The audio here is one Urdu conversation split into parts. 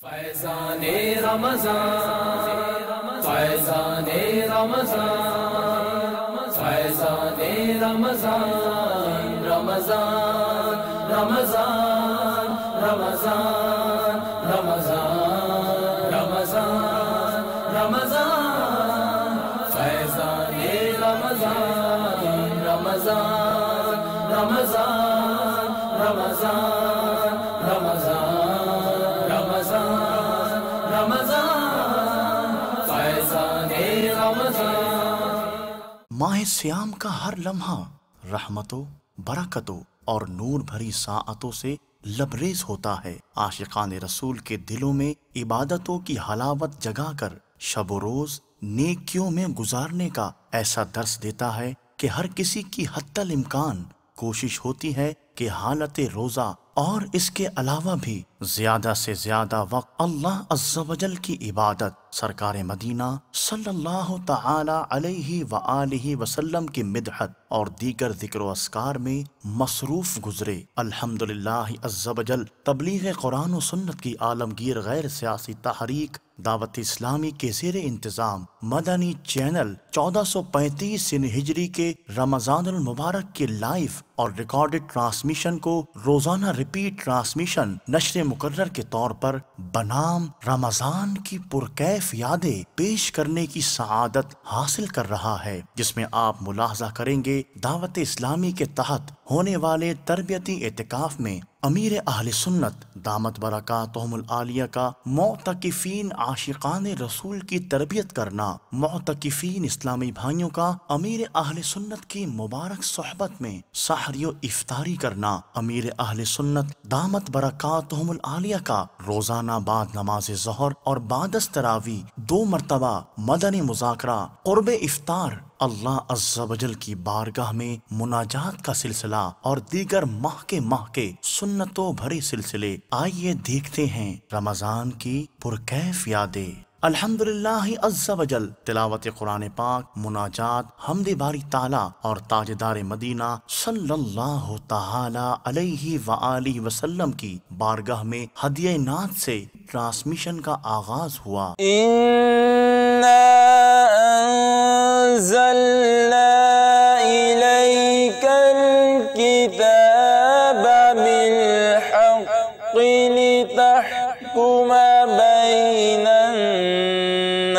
فیضان رمضان فیضان رمضان فیضان رمضان رمضان رمضان رمضان رمضان رمضان رمضان فیضان رمضان رمضان رمضان رمضان رمضان فیضان رمضان۔ ماہ سیام کا ہر لمحہ رحمتوں، برکتوں اور نور بھری ساعتوں سے لبریز ہوتا ہے۔ عاشقان رسول کے دلوں میں عبادتوں کی حلاوت جگا کر شب و روز نیکیوں میں گزارنے کا ایسا درس دیتا ہے کہ ہر کسی کی حتی الامکان کوشش ہوتی ہے کہ حالت روزہ اور اس کے علاوہ بھی زیادہ سے زیادہ وقت اللہ عز و جل کی عبادت، سرکار مدینہ صلی اللہ تعالی علیہ وآلہ وسلم کی مدحت اور دیگر ذکر و اذکار میں مصروف گزرے۔ الحمدللہ عز و جل تبلیغ قرآن و سنت کی عالمگیر غیر سیاسی تحریک دعوت اسلامی کے زیر انتظام مدنی چینل 1435 ہجری کے رمضان المبارک کے لائیو اور ریکارڈڈ ٹرانسمیشن کو روزانہ ریپیٹ ٹرانسمیشن نشر مقرر کے طور پر بنام رمضان کی پرکیف یادیں پیش کرنے کی سعادت حاصل کر رہا ہے، جس میں آپ ملاحظہ کریں گے دعوت اسلامی کے تحت ہونے والے تربیتی اعتکاف میں امیر اہل سنت دامت برکاتہم العالیہ کا معتکفین عاشقان رسول کی تربیت کرنا، معتکفین اسلامی بھائیوں کا امیر اہل سنت کی مبارک صحبت میں سحری و افطاری کرنا، امیر اہل سنت دامت برکاتہم العالیہ کا روزانہ بعد نماز ظہر اور بعد از تراویح 2 مرتبہ مدنی مذاکرہ قرب افطار، اللہ عز و جل کی بارگاہ میں مناجات کا سلسلہ اور دیگر ماہ کے سنتوں بھرے سلسلے۔ آئیے دیکھتے ہیں رمضان کی پرکیف یادیں۔ الحمدللہ عز و جل تلاوت قرآن پاک، مناجات، حمد باری تعالی اور تاجدار مدینہ صلی اللہ تعالی علیہ وآلہ وسلم کی بارگاہ میں ہدیہ نعت سے ٹرانسمیشن کا آغاز ہوا۔ أنزلنا إليك الكتاب بالحق لتحكم بين الناس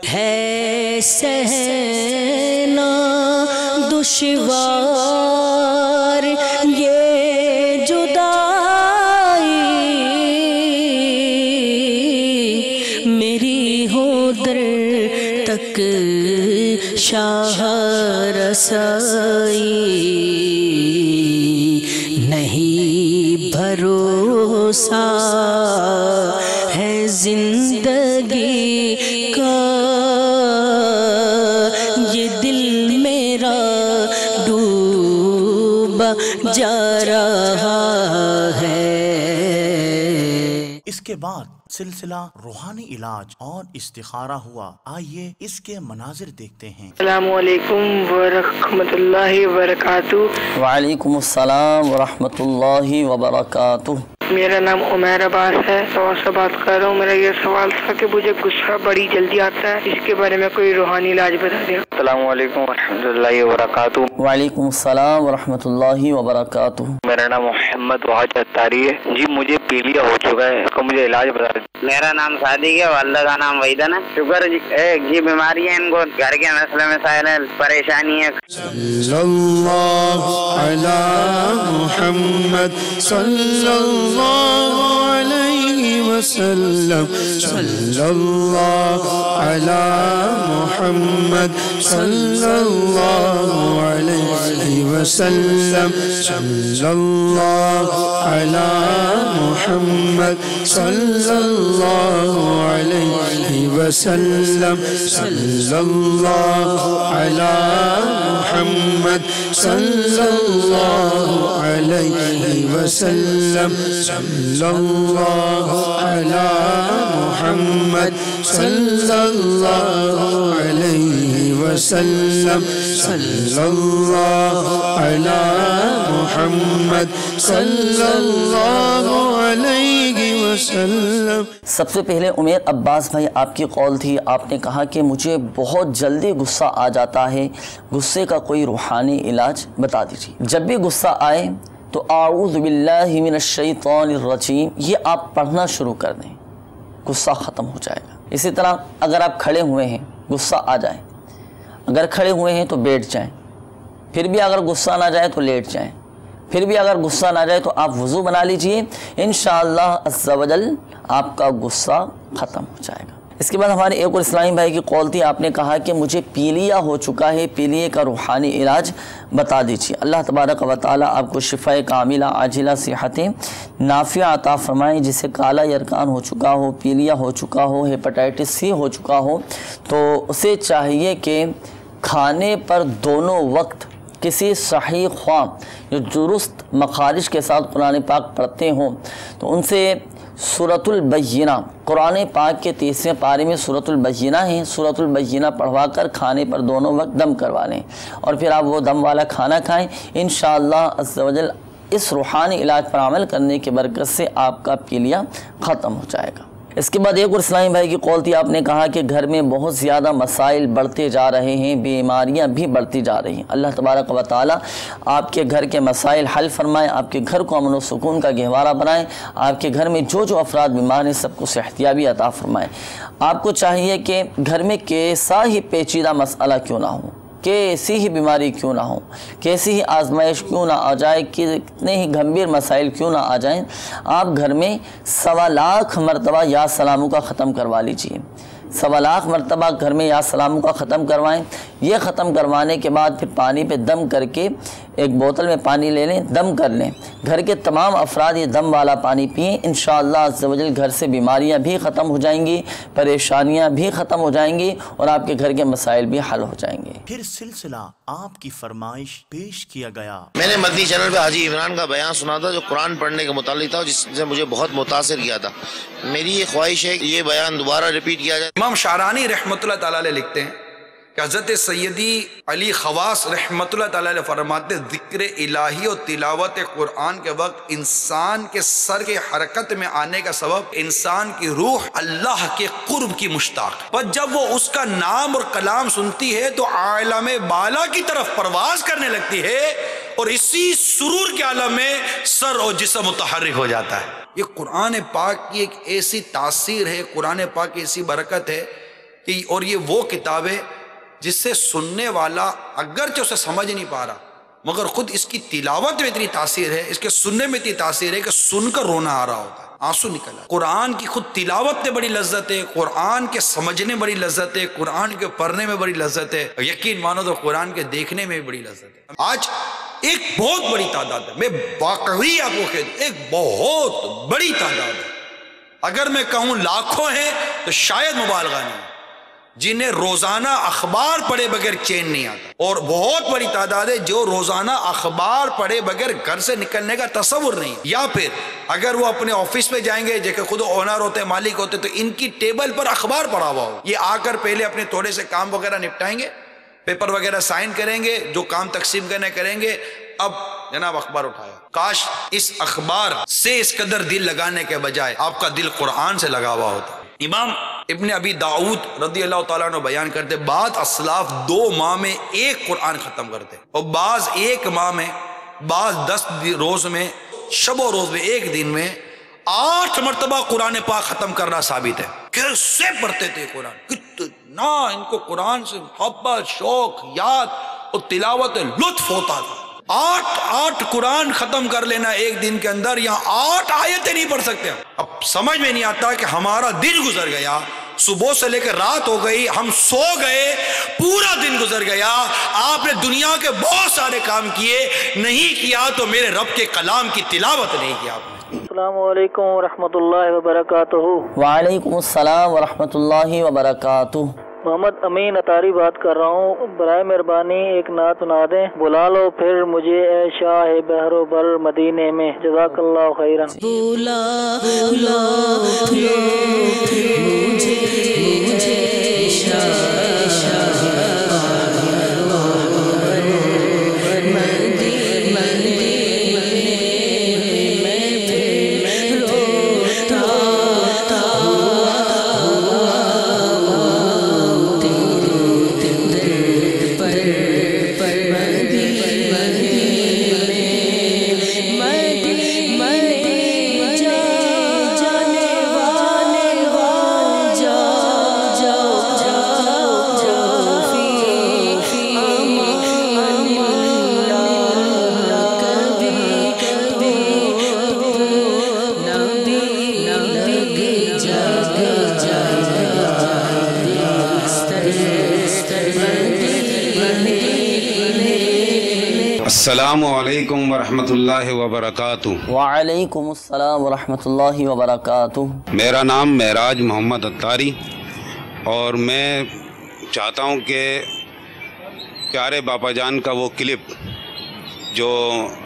ہے سہنا دشوار یہ جدائی، میری ہو در تک شاہ رسائی، نہیں بھروسہ ہے زندگی کا، یہ دل میرا ڈوبا جا رہا ہے۔ اس کے بعد سلسلہ روحانی علاج اور استخارہ ہوا۔ آئیے اس کے مناظر دیکھتے ہیں۔ السلام علیکم ورحمۃ اللہ وبرکاتہ۔ وعلیکم السلام ورحمۃ اللہ وبرکاتہ۔ میرا نام عمیر عباس ہے، سوا سے بات کر رہا ہوں۔ میرا یہ سوال تھا کہ مجھے غصہ بڑی جلدی آتا ہے، اس کے بارے میں کوئی روحانی علاج بتا دیں۔ السلام علیکم ورحمۃ اللہ وبرکاتہ۔ وعلیکم السلام ورحمۃ اللہ وبرکاتہ۔ میرا نام محمد وحج اتاری ہے جی، مجھے پیلیا ہو چکا ہے، اس کا مجھے علاج بتا دیں۔ میرا نام صادق ہے، والدہ کا نام وحیدن ہے۔ شکر یہ بیماری ہے، ان کو گھر کے مسئلے مسائل ہے، پریشانی ہے۔ صلی اللہ علی محمد صلی اللہ علیہ وسلم، صلی اللہ علی محمد صلی اللہ علیہ وسلم، صلی اللہ علی محمد صلی اللہ علیہ وسلم، صلی اللہ علی محمد صلی اللہ علیہ وسلم، صلی اللہ علی محمد صلی اللہ علیہ وسلم صلی اللہ علی محمد صلی اللہ علیہ وسلم۔ سب سے پہلے عمیر عباس بھائی آپ کی قول تھی، آپ نے کہا کہ مجھے بہت جلدی غصہ آ جاتا ہے، غصے کا کوئی روحانی علاج بتا دیجیے۔ جب بھی غصہ آئے تو اعوذ باللہ من الشیطان الرجیم یہ آپ پڑھنا شروع کر دیں، غصہ ختم ہو جائے گا۔ اسی طرح اگر آپ کھڑے ہوئے ہیں غصہ آ جائے، اگر کھڑے ہوئے ہیں تو بیٹھ جائیں، پھر بھی اگر غصہ نہ جائے تو لیٹ جائیں، پھر بھی اگر غصہ نہ جائے تو آپ وضو بنا لیجئے، انشاءاللہ عز و جل آپ کا غصہ ختم ہو جائے گا۔ اس کے بعد ہمارے ایک اور اسلامی بھائی کی قول تھی، آپ نے کہا کہ مجھے پیلیا ہو چکا ہے، پیلیے کا روحانی علاج بتا دیجیے۔ اللہ تبارک و تعالی آپ کو شفاء کاملہ عاجلہ صحت نافعہ عطا فرمائے۔ جسے کالا یرکان ہو چکا ہو، پیلیا ہو چکا ہو، ہیپاٹائٹس سی ہو چکا ہو، تو اسے چاہیے کہ کھانے پر دونوں وقت کسی صحیح خواہ جو درست مخارج کے ساتھ قرآن پاک پڑھتے ہوں تو ان سے سورۃ البینہ، قرآن پاک کے 30ویں پارے میں سورۃ البینہ ہے، سورۃ البینہ پڑھوا کر کھانے پر دونوں وقت دم کروا لیں، اور پھر آپ وہ دم والا کھانا کھائیں، انشاءاللہ عز و جل اس روحانی علاج پر عمل کرنے کی برکت سے آپ کا پیلیا ختم ہو جائے گا۔ اس کے بعد ایک اور اسلامی بھائی کی قول تھی، آپ نے کہا کہ گھر میں بہت زیادہ مسائل بڑھتے جا رہے ہیں، بیماریاں بھی بڑھتی جا رہی ہیں۔ اللہ تبارک و تعالی آپ کے گھر کے مسائل حل فرمائیں، آپ کے گھر کو امن و سکون کا گہوارہ بنائیں، آپ کے گھر میں جو افراد بیمار ہیں سب کو صحتیابی عطا فرمائیں۔ آپ کو چاہیے کہ گھر میں کیسا ہی پیچیدہ مسئلہ کیوں نہ ہو، کیسی ہی بیماری کیوں نہ ہو، کیسی ہی آزمائش کیوں نہ آ جائے، کتنے ہی گھمبیر مسائل کیوں نہ آ جائیں، آپ گھر میں 1.25 لاکھ مرتبہ یا سلاموں کا ختم کروا لیجئے۔ 1.25 لاکھ مرتبہ گھر میں یا سلاموں کا ختم کروائیں۔ یہ ختم کروانے کے بعد پھر پانی پہ دم کر کے ایک بوتل میں پانی لے لیں، دم کر لیں، گھر کے تمام افراد یہ دم والا پانی پئیں، انشاءاللہ عز و جل گھر سے بیماریاں بھی ختم ہو جائیں گی، پریشانیاں بھی ختم ہو جائیں گی، اور آپ کے گھر کے مسائل بھی حل ہو جائیں گے۔ پھر سلسلہ آپ کی فرمائش پیش کیا گیا۔ میں نے مدنی چینل پہ حاجی عمران کا بیان سنا تھا جو قرآن پڑھنے کے متعلق تھا، جس سے مجھے بہت متاثر کیا تھا۔ میری یہ خواہش ہے کہ یہ بیان دوبارہ ریپیٹ کیا جائے۔ امام شعرانی رحمۃ اللہ تعالی علیہ لکھتے ہیں کہ حضرت سیدی علی خواص رحمۃ اللہ تعالی علیہ فرماتے ذکر الہی اور تلاوت قرآن کے وقت انسان کے سر کے حرکت میں آنے کا سبب انسان کی روح اللہ کے قرب کی مشتاق ہے، پر جب وہ اس کا نام اور کلام سنتی ہے تو عالم بالا کی طرف پرواز کرنے لگتی ہے، اور اسی سرور کے عالم میں سر اور جسم متحرک ہو جاتا ہے۔ یہ قرآن پاک کی ایک ایسی تاثیر ہے، قرآن پاک کی ایسی برکت ہے کہ اور یہ وہ کتاب ہے جس سے سننے والا اگرچہ اسے سمجھ نہیں پا رہا مگر خود اس کی تلاوت میں اتنی تاثیر ہے، اس کے سننے میں اتنی تاثیر ہے کہ سن کر رونا آ رہا ہوتا ہے، آنسو نکل آتا۔ قرآن کی خود تلاوت میں بڑی لذت ہے، قرآن کے سمجھنے میں بڑی لذت ہے، قرآن کے پڑھنے میں بڑی لذت ہے، یقین مانو تو قرآن کے دیکھنے میں بھی بڑی لذت ہے۔ آج ایک بہت بڑی تعداد ہے، میں واقعی آپ کو کہہ دوں ایک بہت بڑی تعداد ہے، اگر میں کہوں لاکھوں ہیں تو شاید مبالغہ نہیں، جنہیں روزانہ اخبار پڑھے بغیر چین نہیں آتا، اور بہت بڑی تعداد ہے جو روزانہ اخبار پڑھے بغیر گھر سے نکلنے کا تصور نہیں، یا پھر اگر وہ اپنے آفس میں جائیں گے جیسے خود اونر ہوتے ہیں، مالک ہوتے تو ان کی ٹیبل پر اخبار پڑا ہوا ہو، یہ آ کر پہلے اپنے تھوڑے سے کام وغیرہ نپٹائیں گے، پیپر وغیرہ سائن کریں گے، جو کام تقسیم کریں گے، اب جناب اخبار اٹھایا۔ کاش اس اخبار سے اس قدر دل لگانے کے بجائے آپ کا دل قرآن سے لگا ہوا ہوتا۔ امام ابن ابی داؤد رضی اللہ تعالیٰ عنہ بیان کرتے بعض اسلاف 2 ماہ میں ایک قرآن ختم کرتے، اور بعض 1 ماہ میں، بعض 10 روز میں، شب و روز میں، ایک دن میں 8 مرتبہ قرآن پاک ختم کرنا ثابت ہے۔ کیسے پڑھتے تھے قرآن، کتنا ان کو قرآن سے محبت، شوق، یاد اور تلاوت لطف ہوتا تھا۔ 8 قرآن ختم کر لینا ایک دن کے اندر، یا 8 آیتیں نہیں پڑھ سکتے۔ اب سمجھ میں نہیں آتا کہ ہمارا دن گزر گیا، صبح سے لے کے رات ہو گئی، ہم سو گئے، پورا دن گزر گیا، آپ نے دنیا کے بہت سارے کام کیے، نہیں کیا تو میرے رب کے کلام کی تلاوت نہیں کیا آپ نے۔ السلام علیکم ورحمۃ اللہ وبرکاتہ۔ وعلیکم السلام ورحمۃ اللہ وبرکاتہ۔ محمد امین اطاری بات کر رہا ہوں، برائے مہربانی ایک نعت سنا دیں، بلا لو پھر مجھے اے شاہ بحر و بر مدینے میں، جزاک اللہ خیرا۔ بلا لو پھر مجھے شاہ السلام علیکم ورحمۃ اللہ وبرکاتہ۔ وعلیکم السلام ورحمۃ اللہ وبرکاتہ۔ میرا نام معراج محمد اتاری، اور میں چاہتا ہوں کہ پیارے باپا جان کا وہ کلپ جو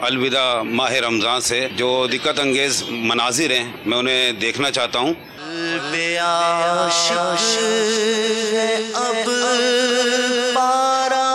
الوداع ماہ رمضان سے جو دقت انگیز مناظر ہیں، میں انہیں دیکھنا چاہتا ہوں۔ اب پارا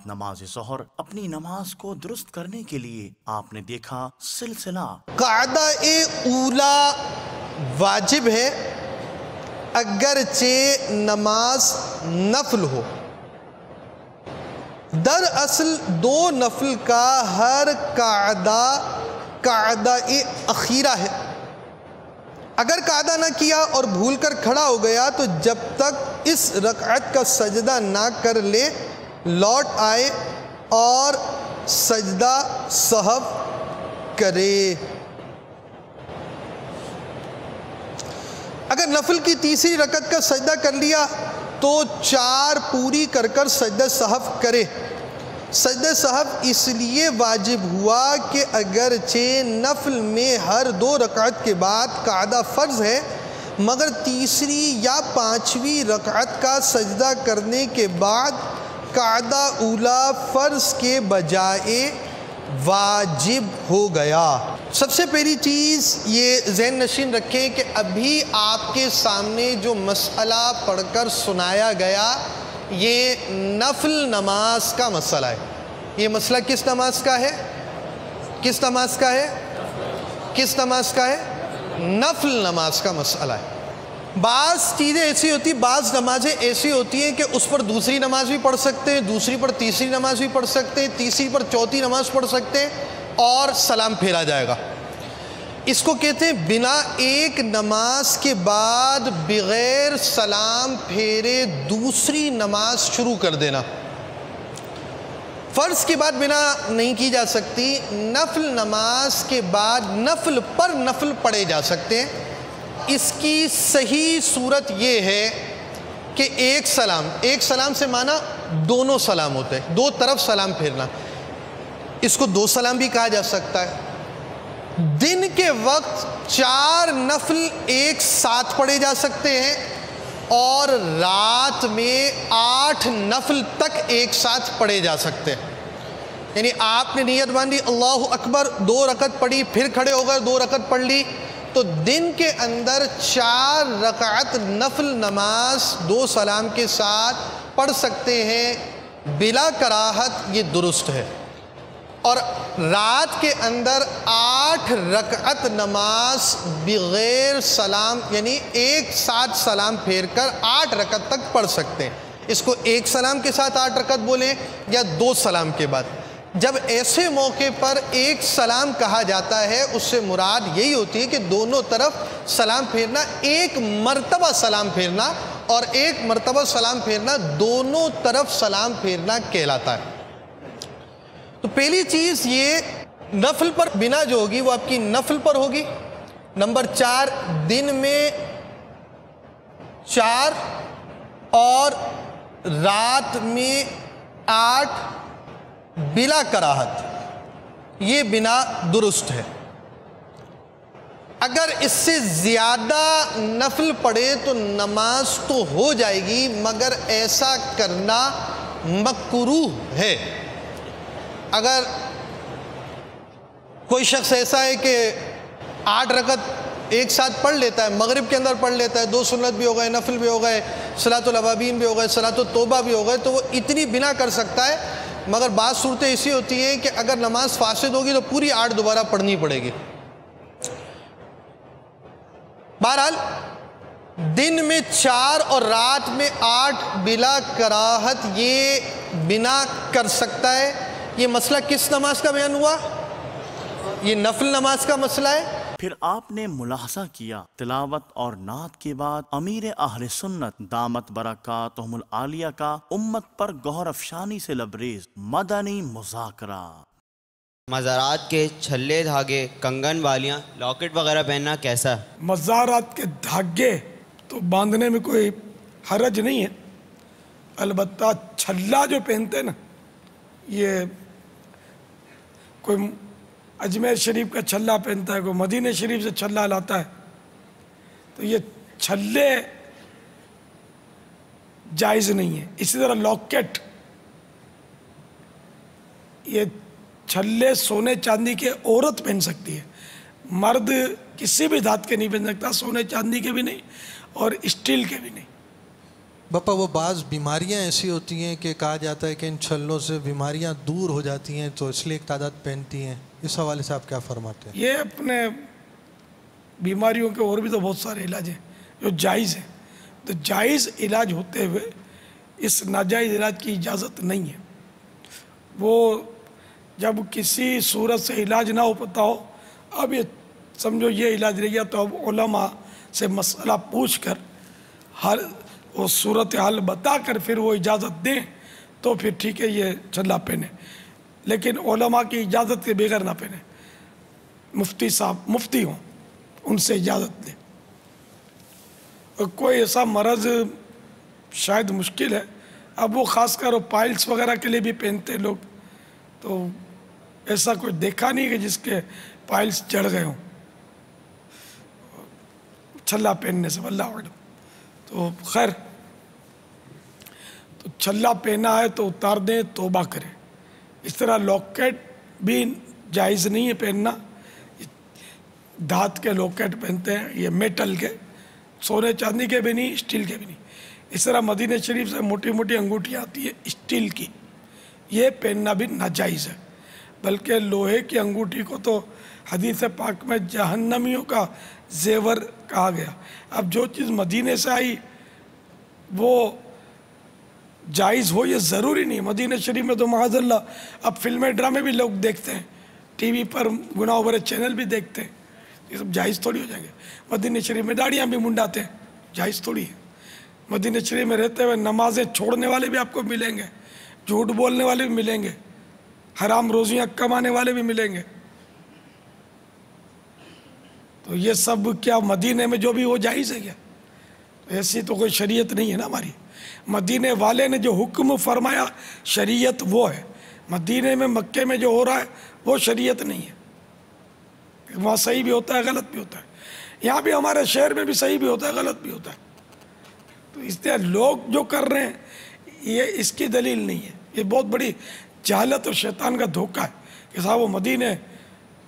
نماز ظہر اپنی نماز کو درست کرنے کے لیے آپ نے دیکھا سلسلہ قاعدہ اولا واجب ہے اگرچہ نماز نفل ہو۔ دراصل دو نفل کا ہر قاعدہ اخیرہ ہے۔ اگر قاعدہ نہ کیا اور بھول کر کھڑا ہو گیا تو جب تک اس رکعت کا سجدہ نہ کر لے لوٹ آئے اور سجدہ سہو کرے۔ اگر نفل کی تیسری رکعت کا سجدہ کر لیا تو 4 پوری کر کر سجدہ سہو کرے۔ سجدہ سہو اس لیے واجب ہوا کہ اگرچہ نفل میں ہر 2 رکعت کے بعد قاعدہ فرض ہے، مگر تیسری یا 5ویں رکعت کا سجدہ کرنے کے بعد قاعدہ اولا فرض کے بجائے واجب ہو گیا۔ سب سے پہلی چیز یہ ذہن نشین رکھیں کہ ابھی آپ کے سامنے جو مسئلہ پڑھ کر سنایا گیا یہ نفل نماز کا مسئلہ ہے۔ یہ مسئلہ کس نماز کا ہے؟ کس نماز کا ہے؟ کس نماز کا ہے؟ نفل نماز کا مسئلہ ہے۔ بعض چیزیں ایسی ہوتی ہیں، بعض نمازیں ایسی ہوتی ہیں کہ اس پر دوسری نماز بھی پڑھ سکتے ہیں، دوسری پر تیسری نماز بھی پڑھ سکتے ہیں، تیسری پر چوتھی نماز پڑھ سکتے ہیں اور سلام پھیرا جائے گا۔ اس کو کہتے ہیں بنا ایک نماز کے بعد بغیر سلام پھیرے دوسری نماز شروع کر دینا۔ فرض کے بعد بنا نہیں کی جا سکتی، نفل نماز کے بعد نفل پر نفل پڑھے جا سکتے ہیں۔ اس کی صحیح صورت یہ ہے کہ ایک سلام سے معنی دونوں سلام ہوتے ہیں، دو طرف سلام پھیرنا، اس کو 2 سلام بھی کہا جا سکتا ہے۔ دن کے وقت 4 نفل ایک ساتھ پڑھے جا سکتے ہیں اور رات میں 8 نفل تک ایک ساتھ پڑھے جا سکتے ہیں۔ یعنی آپ نے نیت باندھی اللہ اکبر 2 رکعت پڑھی، پھر کھڑے ہو گئے 2 رکعت پڑھ لی، تو دن کے اندر 4 رکعت نفل نماز 2 سلام کے ساتھ پڑھ سکتے ہیں بلا کراہت یہ درست ہے، اور رات کے اندر 8 رکعت نماز بغیر سلام یعنی ایک ساتھ سلام پھیر کر 8 رکعت تک پڑھ سکتے ہیں۔ اس کو ایک سلام کے ساتھ 8 رکعت بولیں یا 2 سلام کے بعد۔ جب ایسے موقع پر ایک سلام کہا جاتا ہے اس سے مراد یہی ہوتی ہے کہ دونوں طرف سلام پھیرنا، ایک مرتبہ سلام پھیرنا، اور ایک مرتبہ سلام پھیرنا دونوں طرف سلام پھیرنا کہلاتا ہے۔ تو پہلی چیز یہ نفل پر بنا جو ہوگی وہ آپ کی نفل پر ہوگی۔ نمبر 4، دن میں 4 اور رات میں 8 بلا کراہت، یہ بنا درست ہے۔ اگر اس سے زیادہ نفل پڑھے تو نماز تو ہو جائے گی، مگر ایسا کرنا مکروہ ہے۔ اگر کوئی شخص ایسا ہے کہ 8 رکعت ایک ساتھ پڑھ لیتا ہے، مغرب کے اندر پڑھ لیتا ہے، 2 سنت بھی ہو گئے، نفل بھی ہو گئے، صلاۃ الاوابین بھی ہو گئے، صلاۃ التوبہ بھی ہو گئے، تو وہ اتنی بنا کر سکتا ہے۔ مگر بعض صورتیں ایسی ہوتی ہیں کہ اگر نماز فاسد ہوگی تو پوری 8 دوبارہ پڑھنی پڑے گی۔ بہرحال دن میں 4 اور رات میں 8 بلا کراہت یہ بنا کر سکتا ہے۔ یہ مسئلہ کس نماز کا بیان ہوا؟ یہ نفل نماز کا مسئلہ ہے۔ پھر آپ نے ملاحظہ کیا تلاوت اور نعت کے بعد امیر اہل سنت دامت برکاتہم العالیہ کا امت پر گوہر افشانی سے لبریز مدنی مذاکرہ۔ مزارات کے چھلے دھاگے، کنگن والیاں، لاکٹ وغیرہ پہننا کیسا؟ مزارات کے دھاگے تو باندھنے میں کوئی حرج نہیں ہے، البتہ چھلا جو پہنتے ہیں نا، یہ کوئی اجمیر شریف کا چھلا پہنتا ہے، کوئی مدینہ شریف سے چھلا لاتا ہے، تو یہ چھلے جائز نہیں ہے۔ اسی طرح لاکٹ، یہ چھلے سونے چاندی کے عورت پہن سکتی ہے، مرد کسی بھی دھات کے نہیں پہن سکتا، سونے چاندی کے بھی نہیں اور اسٹیل کے بھی نہیں۔ باپا وہ بعض بیماریاں ایسی ہوتی ہیں کہ کہا جاتا ہے کہ ان چھلوں سے بیماریاں دور ہو جاتی ہیں، تو اس لیے ایک تعداد پہنتی ہیں، اس حوالے سے آپ کیا فرماتے ہیں؟ یہ اپنے بیماریوں کے اور بھی تو بہت سارے علاج ہیں جو جائز ہیں، تو جائز علاج ہوتے ہوئے اس ناجائز علاج کی اجازت نہیں ہے۔ وہ جب کسی صورت سے علاج نہ ہو پاتا ہو، اب یہ سمجھو یہ علاج رہ گیا، تو اب علماء سے مسئلہ پوچھ کر ہر وہ صورتحال بتا کر پھر وہ اجازت دیں تو پھر ٹھیک ہے یہ چھلا پہنے، لیکن علماء کی اجازت کے بغیر نہ پہنے۔ مفتی صاحب مفتی ہوں، ان سے اجازت لیں۔ اور کوئی ایسا مرض شاید مشکل ہے، اب وہ خاص کر وہ پائلس وغیرہ کے لیے بھی پہنتے لوگ، تو ایسا کوئی دیکھا نہیں کہ جس کے پائلس چڑھ گئے ہوں چھلا پہننے سے، واللہ اعلم۔ تو خیر، تو چھلا پہنا ہے تو اتار دیں، توبہ کریں۔ اس طرح لاکٹ بھی جائز نہیں ہے پہننا، دھات کے لاکٹ پہنتے ہیں، یہ میٹل کے، سونے چاندی کے بھی نہیں، اسٹیل کے بھی نہیں۔ اس طرح مدینہ شریف سے موٹی موٹی انگوٹھیاں آتی ہے اسٹیل کی، یہ پہننا بھی ناجائز ہے، بلکہ لوہے کی انگوٹھی کو تو حدیث پاک میں جہنمیوں کا زیور کہا گیا۔ اب جو چیز مدینے سے آئی وہ جائز ہو، یہ ضروری نہیں۔ مدینہ شریف میں تو معاذ اللہ اب فلمیں ڈرامے بھی لوگ دیکھتے ہیں، ٹی وی پر گناہ بھرے چینل بھی دیکھتے ہیں، یہ سب جائز تھوڑی ہو جائیں گے۔ مدینہ شریف میں داڑیاں بھی منڈاتے ہیں، جائز تھوڑی ہے۔ مدینہ شریف میں رہتے ہوئے نمازیں چھوڑنے والے بھی آپ کو ملیں گے، جھوٹ بولنے والے بھی ملیں گے، حرام روزیاں کمانے والے بھی ملیں گے۔ تو یہ سب کیا مدینے میں جو بھی وہ جائز ہے کیا؟ ایسی تو کوئی شریعت نہیں ہے نا ہماری۔ مدینے والے نے جو حکم فرمایا شریعت وہ ہے، مدینے میں مکے میں جو ہو رہا ہے وہ شریعت نہیں ہے۔ وہاں صحیح بھی ہوتا ہے، غلط بھی ہوتا ہے، یہاں بھی ہمارے شہر میں بھی صحیح بھی ہوتا ہے، غلط بھی ہوتا ہے۔ تو اس طرح لوگ جو کر رہے ہیں یہ اس کی دلیل نہیں ہے، یہ بہت بڑی جہالت اور شیطان کا دھوکہ ہے کہ صاحب وہ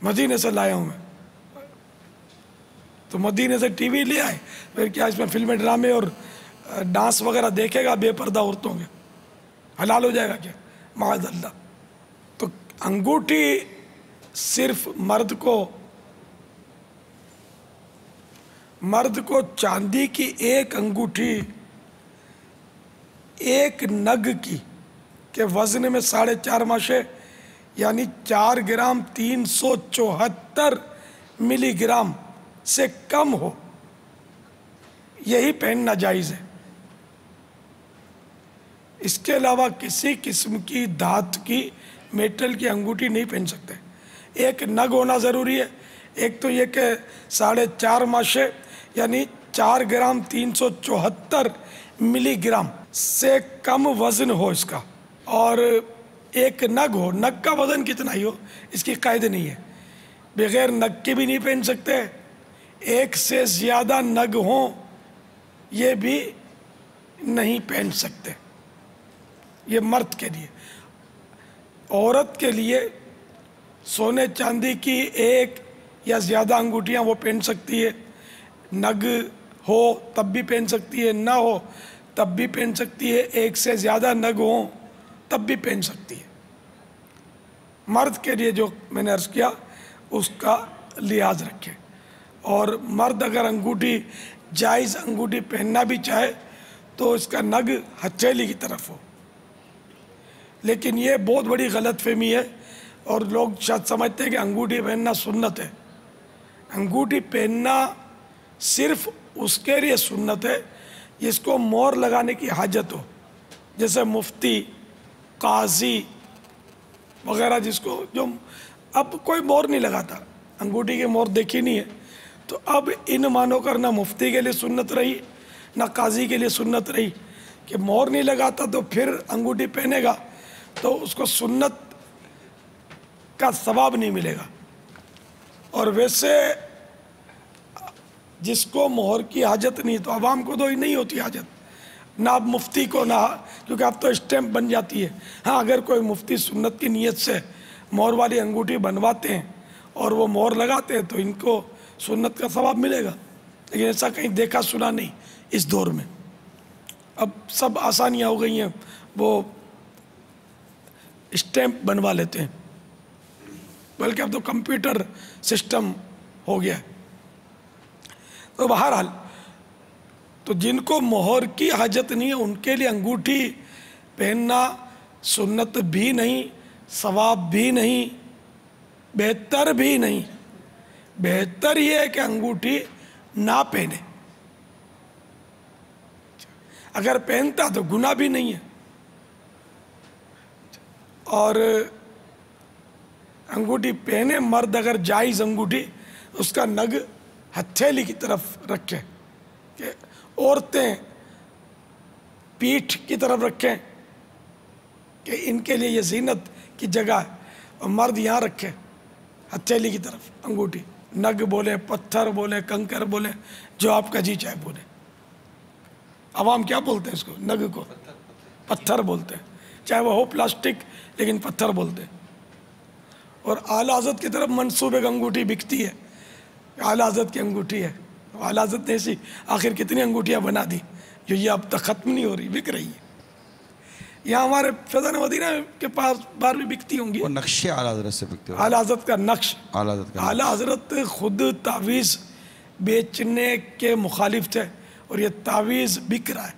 مدینے سے لایا ہوں میں، تو مدینے سے ٹی وی لے آئے، پھر کیا اس میں فلمیں ڈرامے اور ڈانس وغیرہ دیکھے گا بے پردہ عورتوں کے؟ حلال ہو جائے گا کیا؟ معاذ اللہ. تو انگوٹھی صرف مرد کو چاندی کی ایک انگوٹھی ایک نگ کی کہ وزن میں 4.5 ماشے یعنی 4 گرام 374 ملی گرام سے کم ہو، یہی پہننا جائز ہے. اس کے علاوہ کسی قسم کی دھات کی میٹل کی انگوٹھی نہیں پہن سکتے. ایک نگ ہونا ضروری ہے. ایک تو یہ کہ 4.5 ماشے یعنی 4 گرام 374 ملی گرام سے کم وزن ہو اس کا، اور ایک نگ ہو. نگ کا وزن کتنا ہی ہو اس کی قید نہیں ہے. بغیر نگ کے بھی نہیں پہن سکتے. ایک سے زیادہ نگ ہوں یہ بھی نہیں پہن سکتے. یہ مرد کے لیے. عورت کے لیے سونے چاندی کی ایک یا زیادہ انگوٹھیاں وہ پہن سکتی ہے. نگ ہو تب بھی پہن سکتی ہے، نہ ہو تب بھی پہن سکتی ہے. ایک سے زیادہ نگ ہوں تب بھی پہن سکتی ہے. مرد کے لیے جو میں نے عرض کیا اس کا لحاظ رکھے. اور مرد اگر انگوٹھی جائز انگوٹھی پہننا بھی چاہے تو اس کا نگ ہتھیلی کی طرف ہو. لیکن یہ بہت بڑی غلط فہمی ہے اور لوگ شاید سمجھتے ہیں کہ انگوٹھی پہننا سنت ہے. انگوٹھی پہننا صرف اس کے لیے سنت ہے جس کو مہر لگانے کی حاجت ہو، جیسے مفتی، قاضی وغیرہ، جس کو جو اب کوئی مہر نہیں لگاتا، انگوٹھی کی مہر دیکھی نہیں ہے. تو اب ان مانو کر نہ مفتی کے لیے سنت رہی نہ قاضی کے لیے سنت رہی کہ مہر نہیں لگاتا تو پھر انگوٹھی پہنے گا تو اس کو سنت کا ثواب نہیں ملے گا. اور ویسے جس کو مہر کی حاجت نہیں تو عوام کو تو نہیں ہوتی حاجت، نہ اب مفتی کو، نہ کیونکہ اب تو اسٹیمپ بن جاتی ہے. ہاں اگر کوئی مفتی سنت کی نیت سے مہر والی انگوٹھی بنواتے ہیں اور وہ مہر لگاتے ہیں تو ان کو سنت کا ثواب ملے گا. لیکن ایسا کہیں دیکھا سنا نہیں اس دور میں. اب سب آسانیاں ہو گئی ہیں، وہ اسٹیمپ بنوا لیتے ہیں، بلکہ اب تو کمپیوٹر سسٹم ہو گیا ہے. تو بہرحال تو جن کو مہر کی حاجت نہیں ہے ان کے لیے انگوٹھی پہننا سنت بھی نہیں، ثواب بھی نہیں، بہتر بھی نہیں. بہتر یہ ہے کہ انگوٹھی نہ پہنے. اگر پہنتا تو گناہ بھی نہیں ہے. اور انگوٹھی پہنے مرد اگر جائز انگوٹھی اس کا نگ ہتھیلی کی طرف رکھے، کہ عورتیں پیٹھ کی طرف رکھیں کہ ان کے لیے یہ زینت کی جگہ ہے، اور مرد یہاں رکھے ہتھیلی کی طرف انگوٹھی. نگ بولیں، پتھر بولیں، کنکر بولیں، جو آپ کا جی چاہے بولیں. عوام کیا بولتے ہیں اس کو؟ نگ کو پتھر بولتے ہیں، چاہے وہ ہو پلاسٹک لیکن پتھر بولتے ہیں. اور اعلیٰ حضرت کی طرف منسوب ایک انگوٹھی بکتی ہے، اعلیٰ حضرت کی انگوٹھی ہے. اعلیٰ حضرت نے ایسی آخر کتنی انگوٹھیاں بنا دی جو یہ اب تک ختم نہیں ہو رہی، بک رہی ہے. یہاں ہمارے فیضان مدینہ کے پاس باہر بھی بکتی ہوں گی. وہ نقش اعلیٰ حضرت سے بکتے اعلیٰ حضرت کا نقش. اعلیٰ حضرت خود تعویذ بیچنے کے مخالف تھے اور یہ تعویذ بک رہا ہے.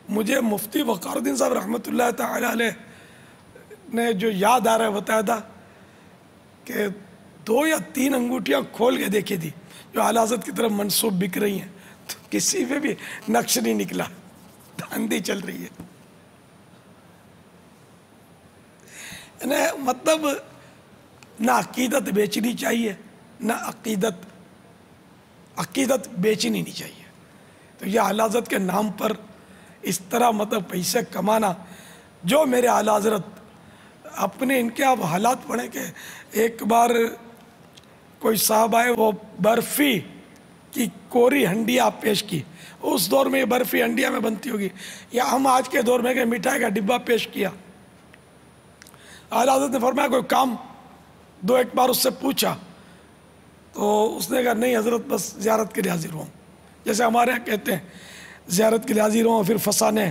مجھے مفتی وقار الدین صاحب رحمۃ اللہ تعالی علیہ نے جو یاد آ رہا ہے بتایا تھا کہ 2 یا 3 انگوٹھیاں کھول کے دیکھی تھی جو اعلیٰ حضرت کی طرف منسوب بک رہی ہیں، تو کسی پہ بھی نقش نہیں نکلا. دھاندھی چل رہی ہے. مطلب نہ عقیدت بیچنی چاہیے، نہ عقیدت بیچنی نہیں چاہیے. تو یہ اعلیٰ حضرت کے نام پر اس طرح مطلب پیسے کمانا، جو میرے اعلیٰ حضرت اپنے ان کے آپ حالات پڑھیں کہ ایک بار کوئی صاحب آئے، وہ برفی کی کوری ہنڈیا پیش کی. اس دور میں یہ برفی ہنڈیا میں بنتی ہوگی، یا ہم آج کے دور میں کہ مٹھائی کا ڈبہ پیش کیا. اعلیٰ حضرت نے فرمایا کوئی کام؟ 2-1 بار اس سے پوچھا تو اس نے کہا نہیں حضرت، بس زیارت کے لیے حاضر ہوں. جیسے ہمارے یہاں کہتے ہیں زیارت کے لیے حاضر ہوں، پھر فسانے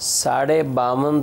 52.5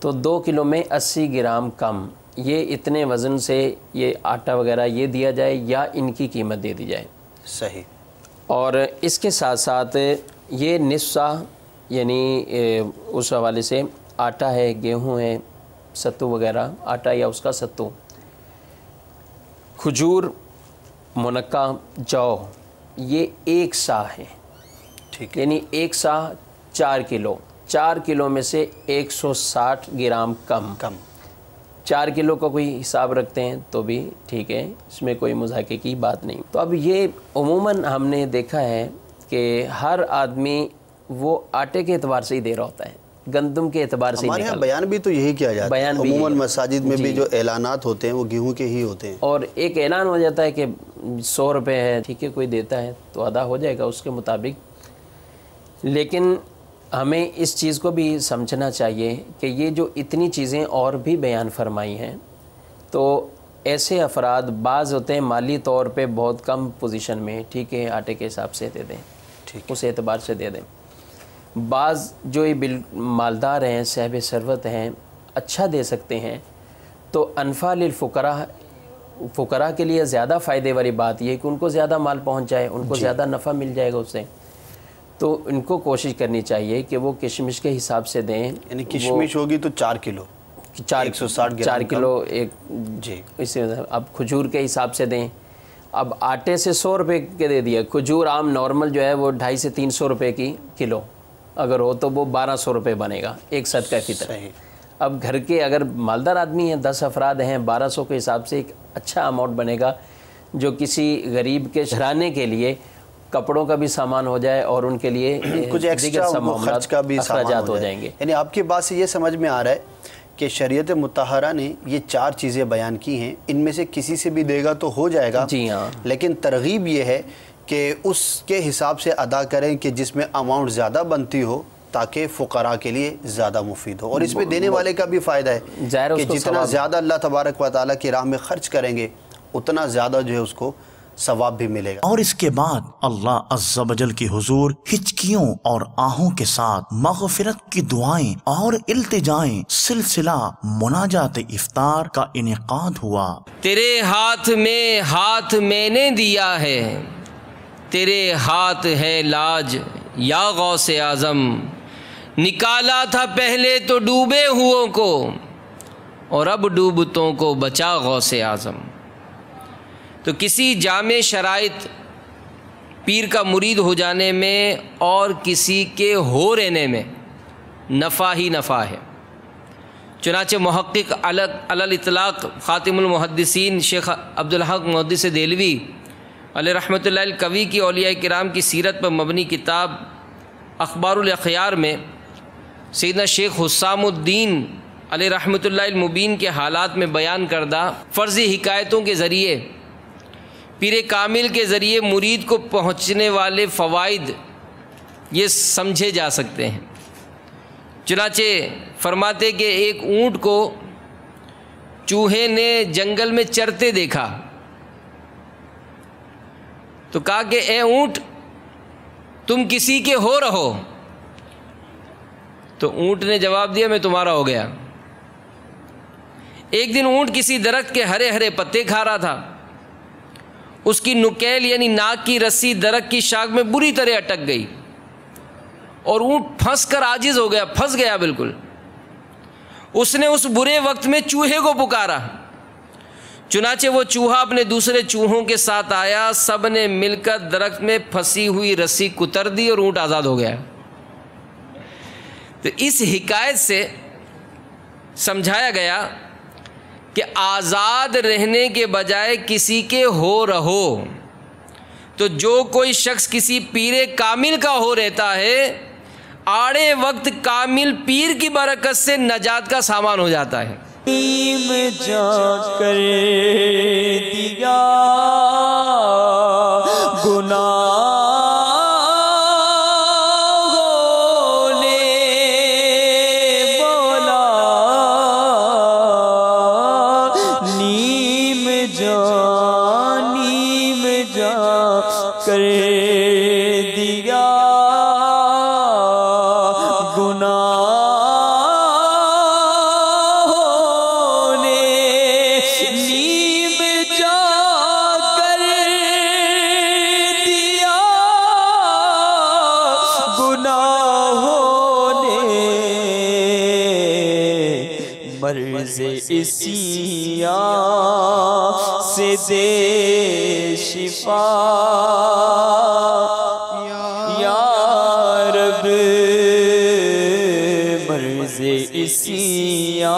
تو 2 کلو میں 80 گرام کم، یہ اتنے وزن سے یہ آٹا وغیرہ یہ دیا جائے یا ان کی قیمت دے دی جائے؟ صحیح۔ اور اس کے ساتھ ساتھ یہ نصف سا یعنی اس حوالے سے آٹا ہے، گیہوں ہے، ستو وغیرہ، آٹا یا اس کا ستو، کھجور، منقع، جو، یہ 1 سا ہے، ٹھیک، یعنی 1 سا 4 کلو، 4 کلو میں سے 160 گرام کم 4 کلو کا کوئی حساب رکھتے ہیں تو بھی ٹھیک ہے، اس میں کوئی مذاکرے کی بات نہیں۔ تو اب یہ عموماً ہم نے دیکھا ہے کہ ہر آدمی وہ آٹے کے اعتبار سے ہی دے رہا ہوتا ہے، گندم کے اعتبار سے ہی ہمارے یہاں بیان بھی تو یہی کیا جاتا ہے، عموماً مساجد میں بھی جو اعلانات ہوتے ہیں وہ گیہوں کے ہی ہوتے ہیں، اور ایک اعلان ہو جاتا ہے کہ 100 روپے ہے، ٹھیک ہے، کوئی دیتا ہے تو ادا ہو جائے گا اس کے مطابق۔ لیکن ہمیں اس چیز کو بھی سمجھنا چاہیے کہ یہ جو اتنی چیزیں اور بھی بیان فرمائی ہیں، تو ایسے افراد بعض ہوتے ہیں مالی طور پہ بہت کم پوزیشن میں، ٹھیک ہے، آٹے کے حساب سے دے دیں، اس اعتبار سے دے دیں۔ بعض جو یہ مالدار ہیں، صاحب ثروت ہیں، اچھا دے سکتے ہیں، تو انفع للفقراء، فقراء کے لیے زیادہ فائدے والی بات یہ ہے کہ ان کو زیادہ مال پہنچ جائے، ان کو زیادہ نفع مل جائے گا اس سے، تو ان کو کوشش کرنی چاہیے کہ وہ کشمش کے حساب سے دیں، یعنی کشمش ہوگی تو 4 کلو، 160 گرام 4 کلو ایک، جی، اسے اب کھجور کے حساب سے دیں۔ اب آٹے سے 100 روپے کے دے دیا، کھجور عام نارمل جو ہے وہ 250 سے 300 روپے کی کلو اگر ہو تو وہ 1200 روپے بنے گا ایک صدقہ فطر۔ اب گھر کے اگر مالدار آدمی ہیں، 10 افراد ہیں، 1200 کے حساب سے ایک اچھا اماؤنٹ بنے گا جو کسی غریب کے شہرانے کے لیے کپڑوں کا بھی سامان ہو جائے اور ان کے لیے کچھ ایکسٹرا خرچ کا بھی اخراجات ہو جائیں گے۔ یعنی آپ کی بات سے یہ سمجھ میں آ رہا ہے کہ شریعت مطہرہ نے یہ 4 چیزیں بیان کی ہیں، ان میں سے کسی سے بھی دے گا تو ہو جائے گا، جی ہاں، لیکن ترغیب یہ ہے کہ اس کے حساب سے ادا کریں کہ جس میں اماؤنٹ زیادہ بنتی ہو تاکہ فقراء کے لیے زیادہ مفید ہو، اور اس میں دینے والے کا بھی فائدہ ہے کہ جتنا زیادہ اللہ تبارک و تعالیٰ کی راہ میں خرچ کریں گے اتنا زیادہ جو ہے اس کو ثواب بھی ملے گا۔ اور اس کے بعد اللہ عز و جل کی حضور ہچکیوں اور آہوں کے ساتھ مغفرت کی دعائیں اور التجائیں سلسلہ مناجات افطار کا انعقاد ہوا۔ تیرے ہاتھ میں ہاتھ میں نے دیا ہے، تیرے ہاتھ ہے لاج یا غوث اعظم، نکالا تھا پہلے تو ڈوبے ہوئوں کو اور اب ڈوبتوں کو بچا غوث اعظم۔ تو کسی جامع شرائط پیر کا مرید ہو جانے میں اور کسی کے ہو رہنے میں نفع ہی نفع ہے۔ چنانچہ محقق علی الاطلاق خاتم المحدثین شیخ عبدالحق محدث دہلوی علیہ رحمۃ اللہ القوی کی اولیاء کرام کی سیرت پر مبنی کتاب اخبار الاخیار میں سیدنا شیخ حسام الدین علیہ رحمۃ اللہ المبین کے حالات میں بیان کردہ فرضی حکایتوں کے ذریعے پیر کامل کے ذریعے مرید کو پہنچنے والے فوائد یہ سمجھے جا سکتے ہیں۔ چنانچہ فرماتے کہ ایک اونٹ کو چوہے نے جنگل میں چرتے دیکھا تو کہا کہ اے اونٹ تم کسی کے ہو رہو، تو اونٹ نے جواب دیا میں تمہارا ہو گیا۔ ایک دن اونٹ کسی درخت کے ہرے ہرے پتے کھا رہا تھا، اس کی نکیل یعنی ناک کی رسی درخت کی شاخ میں بری طرح اٹک گئی اور اونٹ پھنس کر عاجز ہو گیا، پھنس گیا بالکل۔ اس نے اس برے وقت میں چوہے کو پکارا، چنانچہ وہ چوہا اپنے دوسرے چوہوں کے ساتھ آیا، سب نے مل کر درخت میں پھنسی ہوئی رسی کتر دی اور اونٹ آزاد ہو گیا۔ تو اس حکایت سے سمجھایا گیا کہ آزاد رہنے کے بجائے کسی کے ہو رہو۔ تو جو کوئی شخص کسی پیر کامل کا ہو رہتا ہے آڑے وقت کامل پیر کی برکت سے نجات کا سامان ہو جاتا ہے۔ جا کر دیا گناہ مرض عصیان سے دے شفا یا رب، مرض عصیان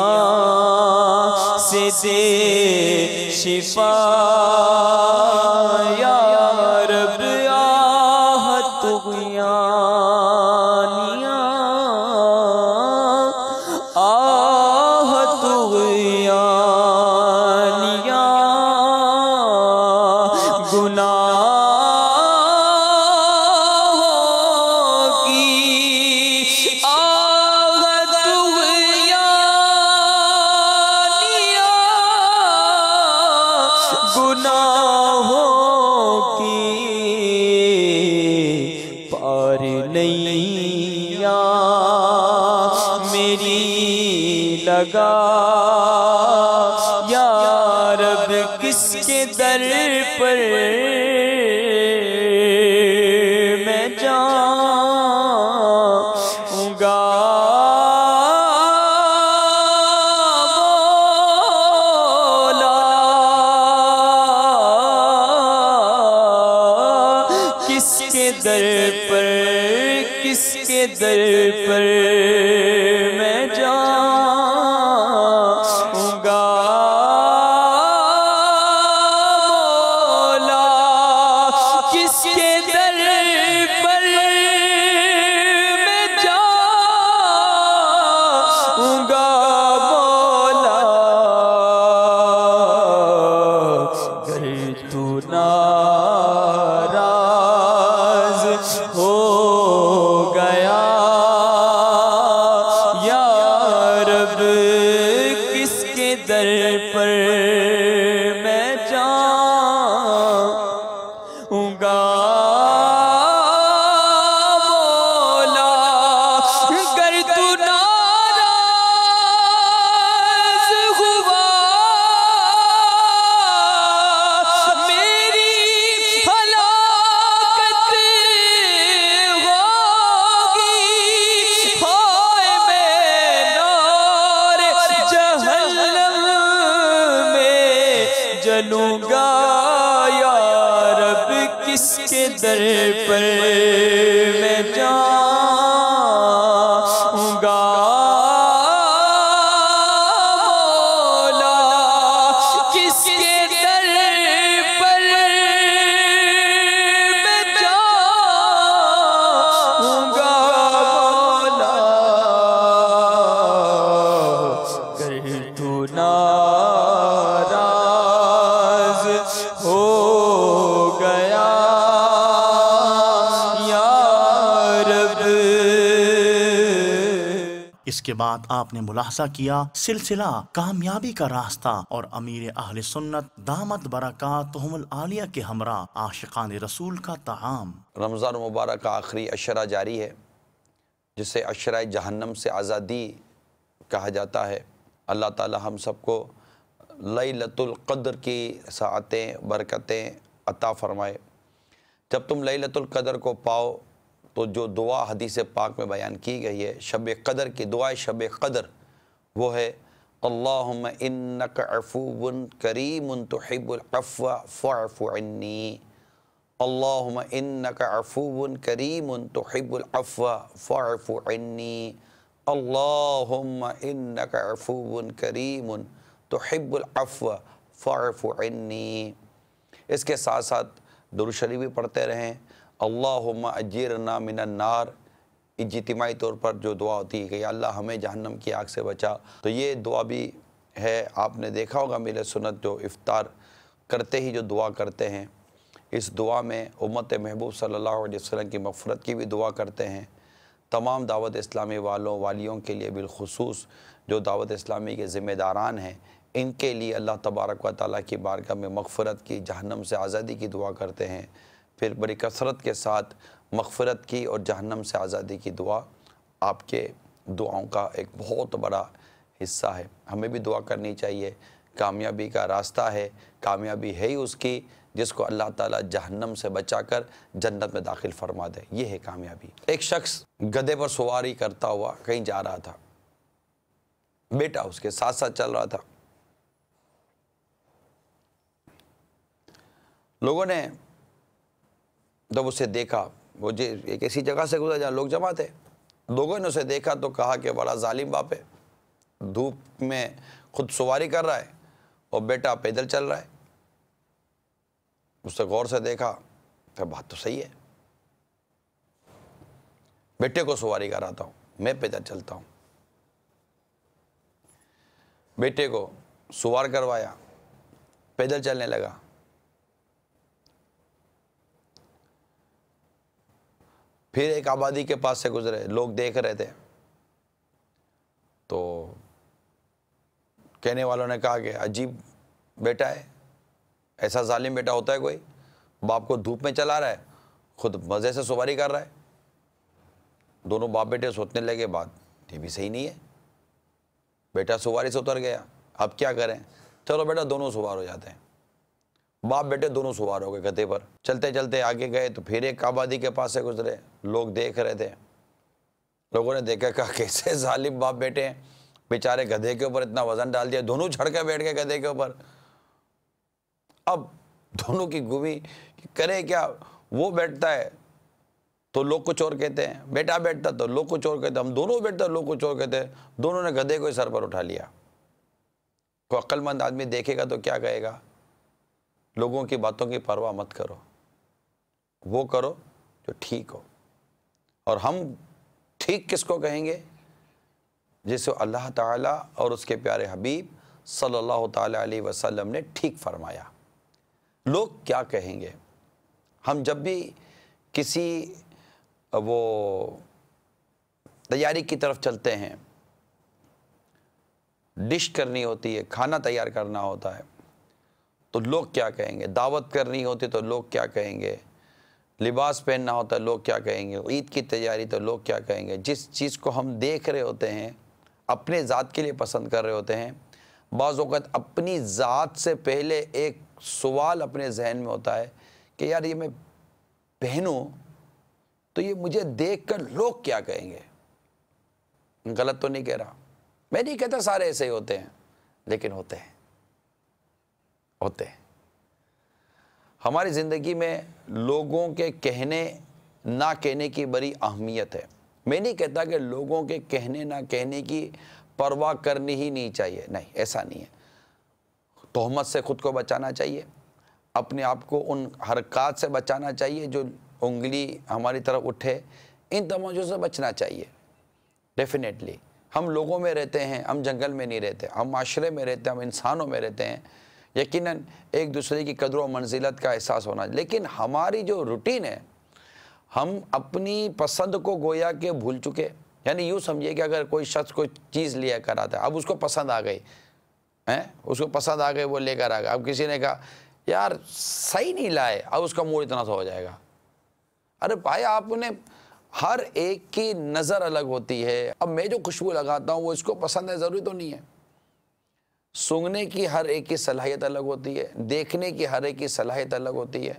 سے دے شفا یا رب، آہت غیانیاں آہت غیانیاں گناہوں کی آہت غیانیاں گناہوں کی پار نئیاں میری لگا یا رب، کس کے در پر میں جاؤں گا مولا، کس کے در پر، کس کے در پر میں جاؤں گا مولا، کس کے در پر میں جاؤں گا مولا، گر تو ناراض ہو گیا یا رب، کس کے در پر میں جاؤں گا مولا، گر تو ناراض ہوا میری ہلاکت ہوگی، ہائے میں نار جہنم میں جلوں گا یا رب، کس کے در پر میں جاؤں گا مولا، کس کے در پر میں جاؤں گا مولا، گر تو ناراض ہو گیا یا رب۔ اس کے بعد آپ نے ملاحظہ کیا سلسلہ کامیابی کا راستہ اور امیر اہل سنت دامت برکاتہم العالیہ کے ہمراہ عاشقان رسول کا طعام۔ رمضان مبارک کا آخری عشرہ جاری ہے، جسے عشرہ جہنم سے آزادی کہا جاتا ہے۔ اللہ تعالی ہم سب کو لیلۃ القدر کی ساعتیں برکتیں عطا فرمائے۔ جب تم لیلۃ القدر کو پاؤ تو جو دعا حدیث پاک میں بیان کی گئی ہے شب قدر کی، دعائے شب قدر وہ ہے اللہم انک عفو کریم تحب العفو فاعف عنی، اللہم انک عفو کریم تحب العفو فاعف عنی، اللہم انک عفو کریم تحب العفو فاعف عنی۔ اس کے ساتھ ساتھ درود شریف بھی پڑھتے رہیں، اللہم اجرنا من النار، اجتماعی طور پر جو دعا ہوتی ہے کہ یا اللہ ہمیں جہنم کی آگ سے بچا، تو یہ دعا بھی ہے۔ آپ نے دیکھا ہوگا میرے سنت جو افطار کرتے ہی جو دعا کرتے ہیں، اس دعا میں امت محبوب صلی اللہ علیہ وسلم کی مغفرت کی بھی دعا کرتے ہیں۔ تمام دعوت اسلامی والوں والیوں کے لیے بالخصوص جو دعوت اسلامی کے ذمہ داران ہیں، ان کے لیے اللہ تبارک و تعالیٰ کی بارگاہ میں مغفرت کی، جہنم سے آزادی کی دعا کرتے ہیں۔ پھر بڑی کثرت کے ساتھ مغفرت کی اور جہنم سے آزادی کی دعا آپ کے دعاؤں کا ایک بہت بڑا حصہ ہے۔ ہمیں بھی دعا کرنی چاہیے، کامیابی کا راستہ ہے، کامیابی ہے ہی اس کی جس کو اللہ تعالیٰ جہنم سے بچا کر جنت میں داخل فرما دے، یہ ہے کامیابی۔ ایک شخص گدھے پر سواری کرتا ہوا کہیں جا رہا تھا، بیٹا اس کے ساتھ ساتھ چل رہا تھا. لوگوں نے جب اسے دیکھا، وہ ایک ایسی جگہ سے گزرا جہاں لوگ جمع تھے، لوگوں نے اسے دیکھا تو کہا کہ بڑا ظالم باپ ہے، دھوپ میں خود سواری کر رہا ہے اور بیٹا پیدل چل رہا ہے. اس سے غور سے دیکھا کہ بات تو صحیح ہے، بیٹے کو سواری کراتا ہوں، میں پیدل چلتا ہوں. بیٹے کو سوار کروایا، پیدل چلنے لگا. پھر ایک آبادی کے پاس سے گزرے، لوگ دیکھ رہے تھے تو کہنے والوں نے کہا کہ عجیب بیٹا ہے، ایسا ظالم بیٹا ہوتا ہے کوئی، باپ کو دھوپ میں چلا رہا ہے، خود مزے سے سواری کر رہا ہے. دونوں باپ بیٹے سوچنے لگے بات یہ بھی صحیح نہیں ہے. بیٹا سواری سے اتر گیا، اب کیا کریں، چلو بیٹا دونوں سوار ہو جاتے ہیں. باپ بیٹے دونوں سوار ہو گئے گدھے پر. چلتے چلتے آگے گئے تو پھر ایک آبادی کے پاس سے گزرے، لوگ دیکھ رہے تھے. لوگوں نے دیکھا کہا کیسے ظالم باپ بیٹے ہیں، بیچارے گدھے کے اوپر اتنا وزن ڈال دیا، دونوں جھڑ کے بیٹھ گئے گدھے کے اوپر. اب دونوں کی گمی کرے کیا، وہ بیٹھتا ہے تو لوگ کچھ اور کہتے ہیں، بیٹا بیٹھتا تو لوگ کچھ اور کہتے ہیں، ہم دونوں بیٹھتے لوگ کچھ اور کہتے ہیں. دونوں نے گدھے کو ہی سر پر اٹھا لیا. کوئی عقل مند آدمی دیکھے گا تو کیا کہے گا، لوگوں کی باتوں کی پرواہ مت کرو، وہ کرو جو ٹھیک ہو. اور ہم ٹھیک کس کو کہیں گے، جسے اللہ تعالیٰ اور اس کے پیارے حبیب صلی اللہ تعالیٰ علیہ وسلم نے ٹھیک فرمایا. لوگ کیا کہیں گے. ہم جب بھی کسی وہ تیاری کی طرف چلتے ہیں، ڈش کرنی ہوتی ہے، کھانا تیار کرنا ہوتا ہے تو لوگ کیا کہیں گے، دعوت کرنی ہوتی تو لوگ کیا کہیں گے، لباس پہننا ہوتا ہے لوگ کیا کہیں گے، عید کی تیاری تو لوگ کیا کہیں گے. جس چیز کو ہم دیکھ رہے ہوتے ہیں، اپنے ذات کے لیے پسند کر رہے ہوتے ہیں، بعض اوقات اپنی ذات سے پہلے ایک سوال اپنے ذہن میں ہوتا ہے کہ یار یہ میں پہنوں تو یہ مجھے دیکھ کر لوگ کیا کہیں گے. غلط تو نہیں کہہ رہا، میں نہیں کہتا سارے ایسے ہی ہوتے ہیں، لیکن ہوتے ہیں. ہماری زندگی میں لوگوں کے کہنے نہ کہنے کی بڑی اہمیت ہے. میں نہیں کہتا کہ لوگوں کے کہنے نہ کہنے کی پرواہ کرنی ہی نہیں چاہیے، نہیں، ایسا نہیں ہے. تہمت سے خود کو بچانا چاہیے، اپنے آپ کو ان حرکات سے بچانا چاہیے جو انگلی ہماری طرف اٹھے، ان تماشوں سے بچنا چاہیے. ڈیفینیٹلی ہم لوگوں میں رہتے ہیں، ہم جنگل میں نہیں رہتے، ہم معاشرے میں رہتے ہیں، ہم انسانوں میں رہتے ہیں. یقیناً ایک دوسرے کی قدر و منزلت کا احساس ہونا، لیکن ہماری جو روٹین ہے، ہم اپنی پسند کو گویا کہ بھول چکے. یعنی یوں سمجھیے کہ اگر کوئی شخص کوئی چیز لیا کراتا ہے، اب اس کو پسند آ گئی، اس کو پسند آ گئی، وہ لے کر آ گیا. اب کسی نے کہا یار صحیح نہیں لائے، اب اس کا موڈ اتنا سا ہو جائے گا. ارے بھائی آپ نے، ہر ایک کی نظر الگ ہوتی ہے. اب میں جو خوشبو لگاتا ہوں وہ اس کو پسند ہے ضروری تو نہیں ہے. سونگنے کی ہر ایک کی صلاحیت الگ ہوتی ہے، دیکھنے کی ہر ایک کی صلاحیت الگ ہوتی ہے،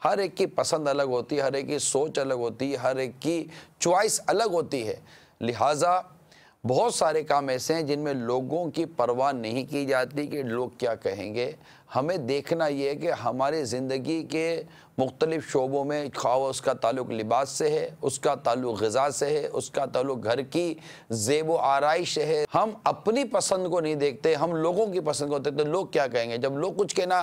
ہر ایک کی پسند الگ ہوتی ہے، ہر ایک کی سوچ الگ ہوتی ہے، ہر ایک کی چوائس الگ ہوتی ہے. لہٰذا بہت سارے کام ایسے ہیں جن میں لوگوں کی پرواہ نہیں کی جاتی کہ لوگ کیا کہیں گے. ہمیں دیکھنا یہ ہے کہ ہماری زندگی کے مختلف شعبوں میں، خواہ اس کا تعلق لباس سے ہے، اس کا تعلق غذا سے ہے، اس کا تعلق گھر کی زیب و آرائش سے ہے، ہم اپنی پسند کو نہیں دیکھتے، ہم لوگوں کی پسند کو دیکھتے. لوگ کیا کہیں گے. جب لوگ کچھ کہنا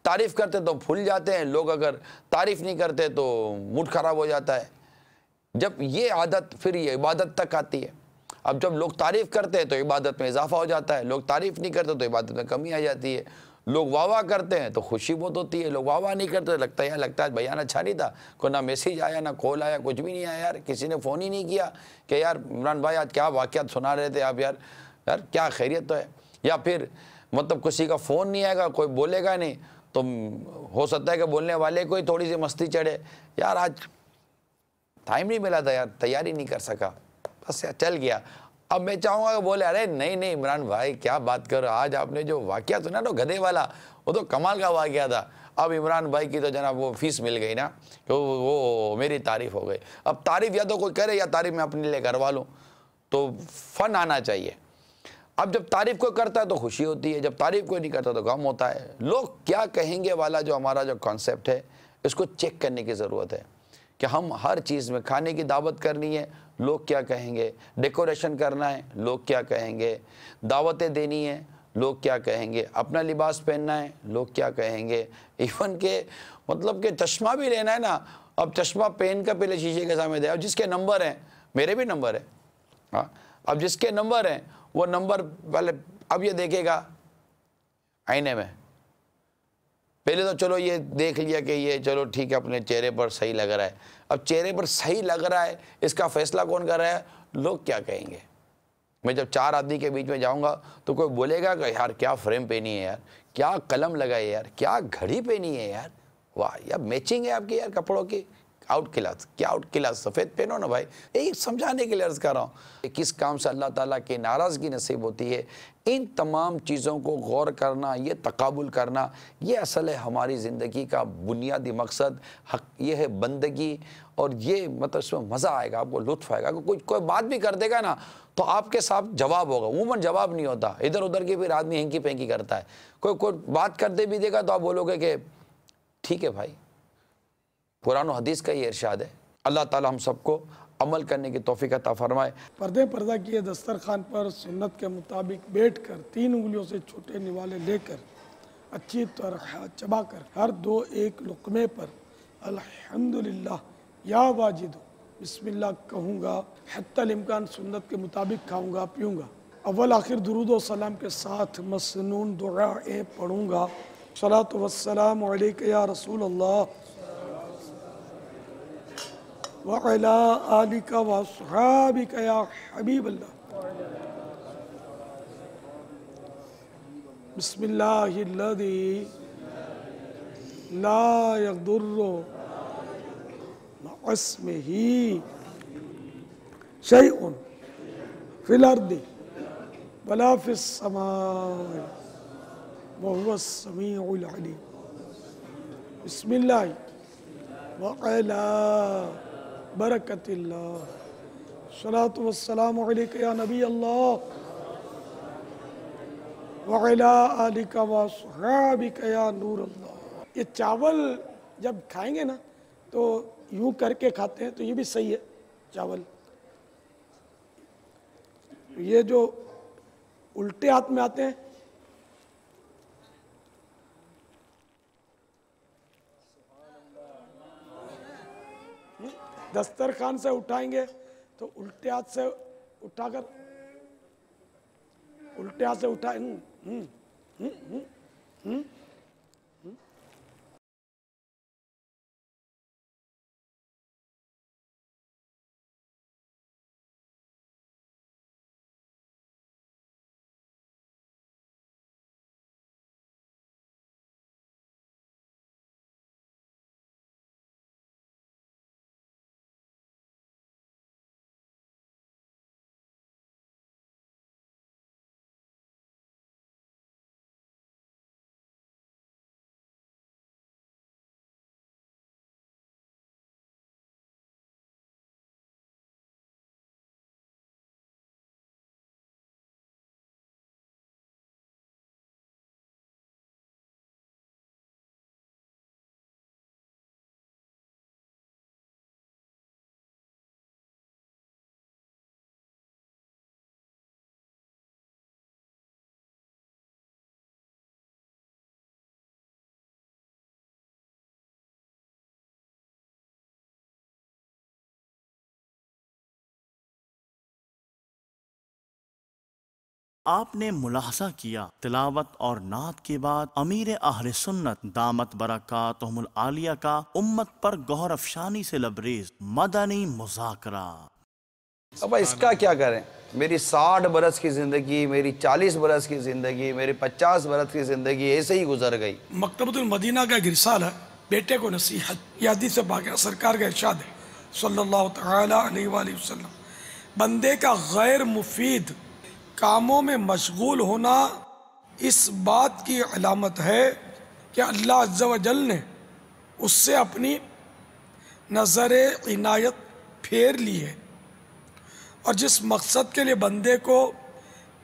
تعریف کرتے تو بھول جاتے ہیں، لوگ اگر تعریف نہیں کرتے تو موڈ خراب ہو جاتا ہے. جب یہ عادت پھر یہ عبادت تک آتی ہے. اب جب لوگ تعریف کرتے ہیں تو عبادت میں اضافہ ہو جاتا ہے، لوگ تعریف نہیں کرتے تو عبادت میں کمی آ جاتی ہے. لوگ واہ واہ کرتے ہیں تو خوشی بہت ہوتی ہے، لوگ واہ واہ نہیں کرتے تو لگتا ہے بیان اچھا نہیں تھا، کوئی نہ میسیج آیا نہ کال آیا، کچھ بھی نہیں آیا. یار کسی نے فون ہی نہیں کیا کہ یار عمران بھائی آج کیا واقعات سنا رہے تھے آپ، یار کیا خیریت تو ہے. یا پھر مطلب کسی کا فون نہیں آئے گا، کوئی بولے گا نہیں تو ہو سکتا ہے کہ بولنے والے کو ہی تھوڑی سی مستی چڑھے، یار آج ٹائم نہیں ملا تھا، یار تیاری نہیں کر سکا، بس یار چل گیا. اب میں چاہوں گا کہ بولے ارے نہیں عمران بھائی کیا بات کرو، آج آپ نے جو واقعہ سنا تو گدھے والا، وہ تو کمال کا واقعہ تھا. اب عمران بھائی کی تو جناب وہ فیس مل گئی نا، کہ وہ میری تعریف ہو گئی. اب تعریف یا تو کوئی کرے یا تعریف میں اپنے لیے کروا لوں. تو فن آنا چاہیے. اب جب تعریف کوئی کرتا ہے تو خوشی ہوتی ہے، جب تعریف کوئی نہیں کرتا تو غم ہوتا ہے۔ لوگ کیا کہیں گے والا جو ہمارا جو کانسیپٹ ہے، اس کو چیک کرنے کی ضرورت ہے کہ ہم ہر چیز میں کھانے کی دعوت کرنی ہے، لوگ کیا کہیں گے، ڈیکوریشن کرنا ہے، لوگ کیا کہیں گے، دعوتیں دینی ہیں، لوگ کیا کہیں گے، اپنا لباس پہننا ہے، لوگ کیا کہیں گے، ایون کہ مطلب کہ چشمہ بھی لینا ہے نا، اب چشمہ پہن کر پہلے شیشے کے سامنے دے، اب جس کے نمبر ہیں، میرے بھی نمبر ہے، ہاں اب جس کے نمبر ہیں وہ نمبر پہلے اب یہ دیکھے گا آئینے میں، پہلے تو چلو یہ دیکھ لیا کہ یہ چلو ٹھیک ہے اپنے چہرے پر صحیح لگ رہا ہے، اب چہرے پر صحیح لگ رہا ہے اس کا فیصلہ کون کر رہا ہے، لوگ کیا کہیں گے۔ میں جب 4 آدمی کے بیچ میں جاؤں گا تو کوئی بولے گا کہ یار کیا فریم پہنی ہے یار، کیا قلم لگائی ہے یار، کیا گھڑی پہنی ہے یار، واہ یار میچنگ ہے آپ کی یار کپڑوں کی، آؤٹ کلاس، کیا آؤٹ کلاس، سفید پہنو نا بھائی، یہی سمجھانے کے لیے عرض کر رہا ہوں۔ کس کام سے اللہ تعالیٰ کی ناراضگی نصیب ہوتی ہے، ان تمام چیزوں کو غور کرنا، یہ تقابل کرنا، یہ اصل ہے ہماری زندگی کا بنیادی مقصد، یہ ہے بندگی، اور یہ مطلب اس میں مزہ آئے گا، آپ کو لطف آئے گا۔ کوئی بات بھی کر دے گا نا تو آپ کے ساتھ جواب ہوگا، عموماً جواب نہیں ہوتا، ادھر ادھر کی پھر آدمی ہینکی پینکی کرتا ہے، کوئی بات کرتے بھی دے گا تو آپ بولو گے کہ ٹھیک ہے بھائی، قرآن و حدیث کا یہ ارشاد ہے۔ اللہ تعالی ہم سب کو عمل کرنے کی توفیق عطا فرمائے۔ پردہ کیے دسترخوان پر سنت کے مطابق بیٹھ کر 3 انگلیوں سے چھوٹے نوالے لے کر اچھی طرح چبا کر ہر 2 ایک لقمے پر الحمدللہ یا واجد بسم اللہ کہوں گا، حتی الامکان سنت کے مطابق کھاؤں گا پیوں گا، اول آخر درود و سلام کے ساتھ مسنون دعائیں پڑھوں گا، صلاۃ والسلام علیک یا رسول اللہ وَعَلَىٰ آلِكَ وَأَصْحَابِكَ يَا حبیب اللہ، بسم اللہ الذی لا یضر مع اسمہ شیء فی الارض ولا فی السماء وهو السمیع العلیم، بسم اللہ وعلی برکت اللہ، صلاۃ والسلام علیک یا نبی اللہ وعلی آلک واصحابک یا نور اللہ۔ یہ چاول جب کھائیں گے نا تو یوں کر کے کھاتے ہیں تو یہ بھی صحیح ہے چاول، یہ جو الٹے ہاتھ میں آتے ہیں دسترخوان سے اٹھائیں گے تو الٹے ہاتھ سے اٹھا کر الٹے ہاتھ سے اٹھائیں، آپ نے ملاحظہ کیا تلاوت اور نعت کے بعد امیر اہل سنت دامت برکاتہم العالیہ کا امت پر گہر افشانی سے لبریز مدنی مذاکرہ۔ اب اس کا کیا کریں، میری 60 برس کی زندگی، میری 40 برس کی زندگی، میری 50 برس کی زندگی ایسے ہی گزر گئی۔ مکتبۃ المدینہ کا ایک رسالہ ہے بیٹے کو نصیحت، یہ حدیث پاک ہے، سرکار کا ارشاد ہے صلی اللہ تعالی علیہ وآلہ وسلم، بندے کا غیر مفید کاموں میں مشغول ہونا اس بات کی علامت ہے کہ اللہ عز و جل نے اس سے اپنی نظر عنایت پھیر لی ہے، اور جس مقصد کے لیے بندے کو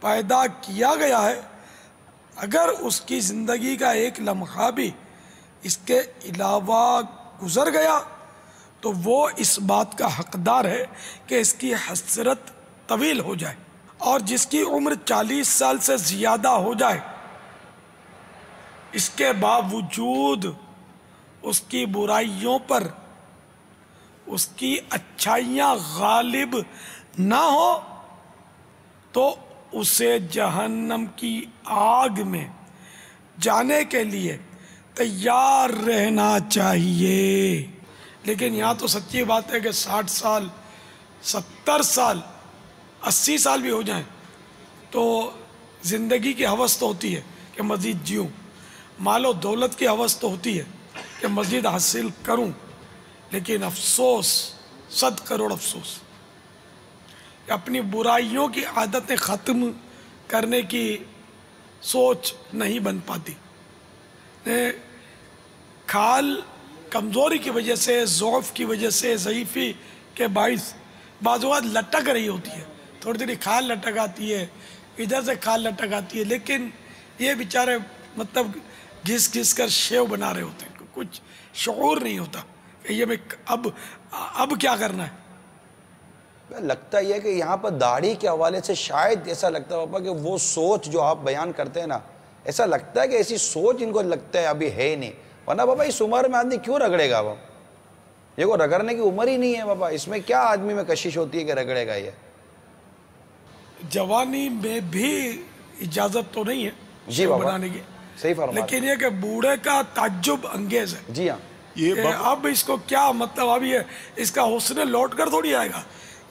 پیدا کیا گیا ہے، اگر اس کی زندگی کا ایک لمحہ بھی اس کے علاوہ گزر گیا تو وہ اس بات کا حقدار ہے کہ اس کی حسرت طویل ہو جائے، اور جس کی عمر 40 سال سے زیادہ ہو جائے اس کے باوجود اس کی برائیوں پر اس کی اچھائیاں غالب نہ ہو تو اسے جہنم کی آگ میں جانے کے لیے تیار رہنا چاہیے۔ لیکن یہاں تو سچی بات ہے کہ 60 سال 70 سال 80 سال بھی ہو جائیں تو زندگی کی ہوس تو ہوتی ہے کہ مزید جیوں، مال و دولت کی ہوس تو ہوتی ہے کہ مزید حاصل کروں، لیکن افسوس 100 کروڑ افسوس کہ اپنی برائیوں کی عادتیں ختم کرنے کی سوچ نہیں بن پاتی۔ کھال کمزوری کی وجہ سے، ضعف کی وجہ سے، ضعیفی کے باعث بعض اوقات لٹک رہی ہوتی ہے، تھوڑی تھوڑی کھال لٹک آتی ہے، ادھر سے کھال لٹک آتی ہے، لیکن یہ بیچارے مطلب گھس گھس کر شیو بنا رہے ہوتے ہیں، کچھ شعور نہیں ہوتا کہ یہ میں اب کیا کرنا ہے۔ لگتا یہ ہے کہ یہاں پر داڑھی کے حوالے سے شاید ایسا لگتا ہے پاپا کہ وہ سوچ جو آپ بیان کرتے ہیں نا، ایسا لگتا ہے کہ ایسی سوچ ان کو لگتا ہے ابھی ہے ہی نہیں، ورنہ بابا اس عمر میں آدمی کیوں رگڑے گا؟ یہ کو رگڑنے کی عمر ہی نہیں ہے بابا، اس میں کیا آدمی میں کشش ہوتی ہے کہ رگڑے گا؟ یہ جوانی میں بھی اجازت تو نہیں ہے جی بابا بنانے کی، صحیح فرمایا، لیکن یہ کہ بوڑھے کا تعجب انگیز ہے۔ جی ہاں، اب اس کو کیا مطلب، اب یہ اس کا حسن لوٹ کر تھوڑی آئے گا،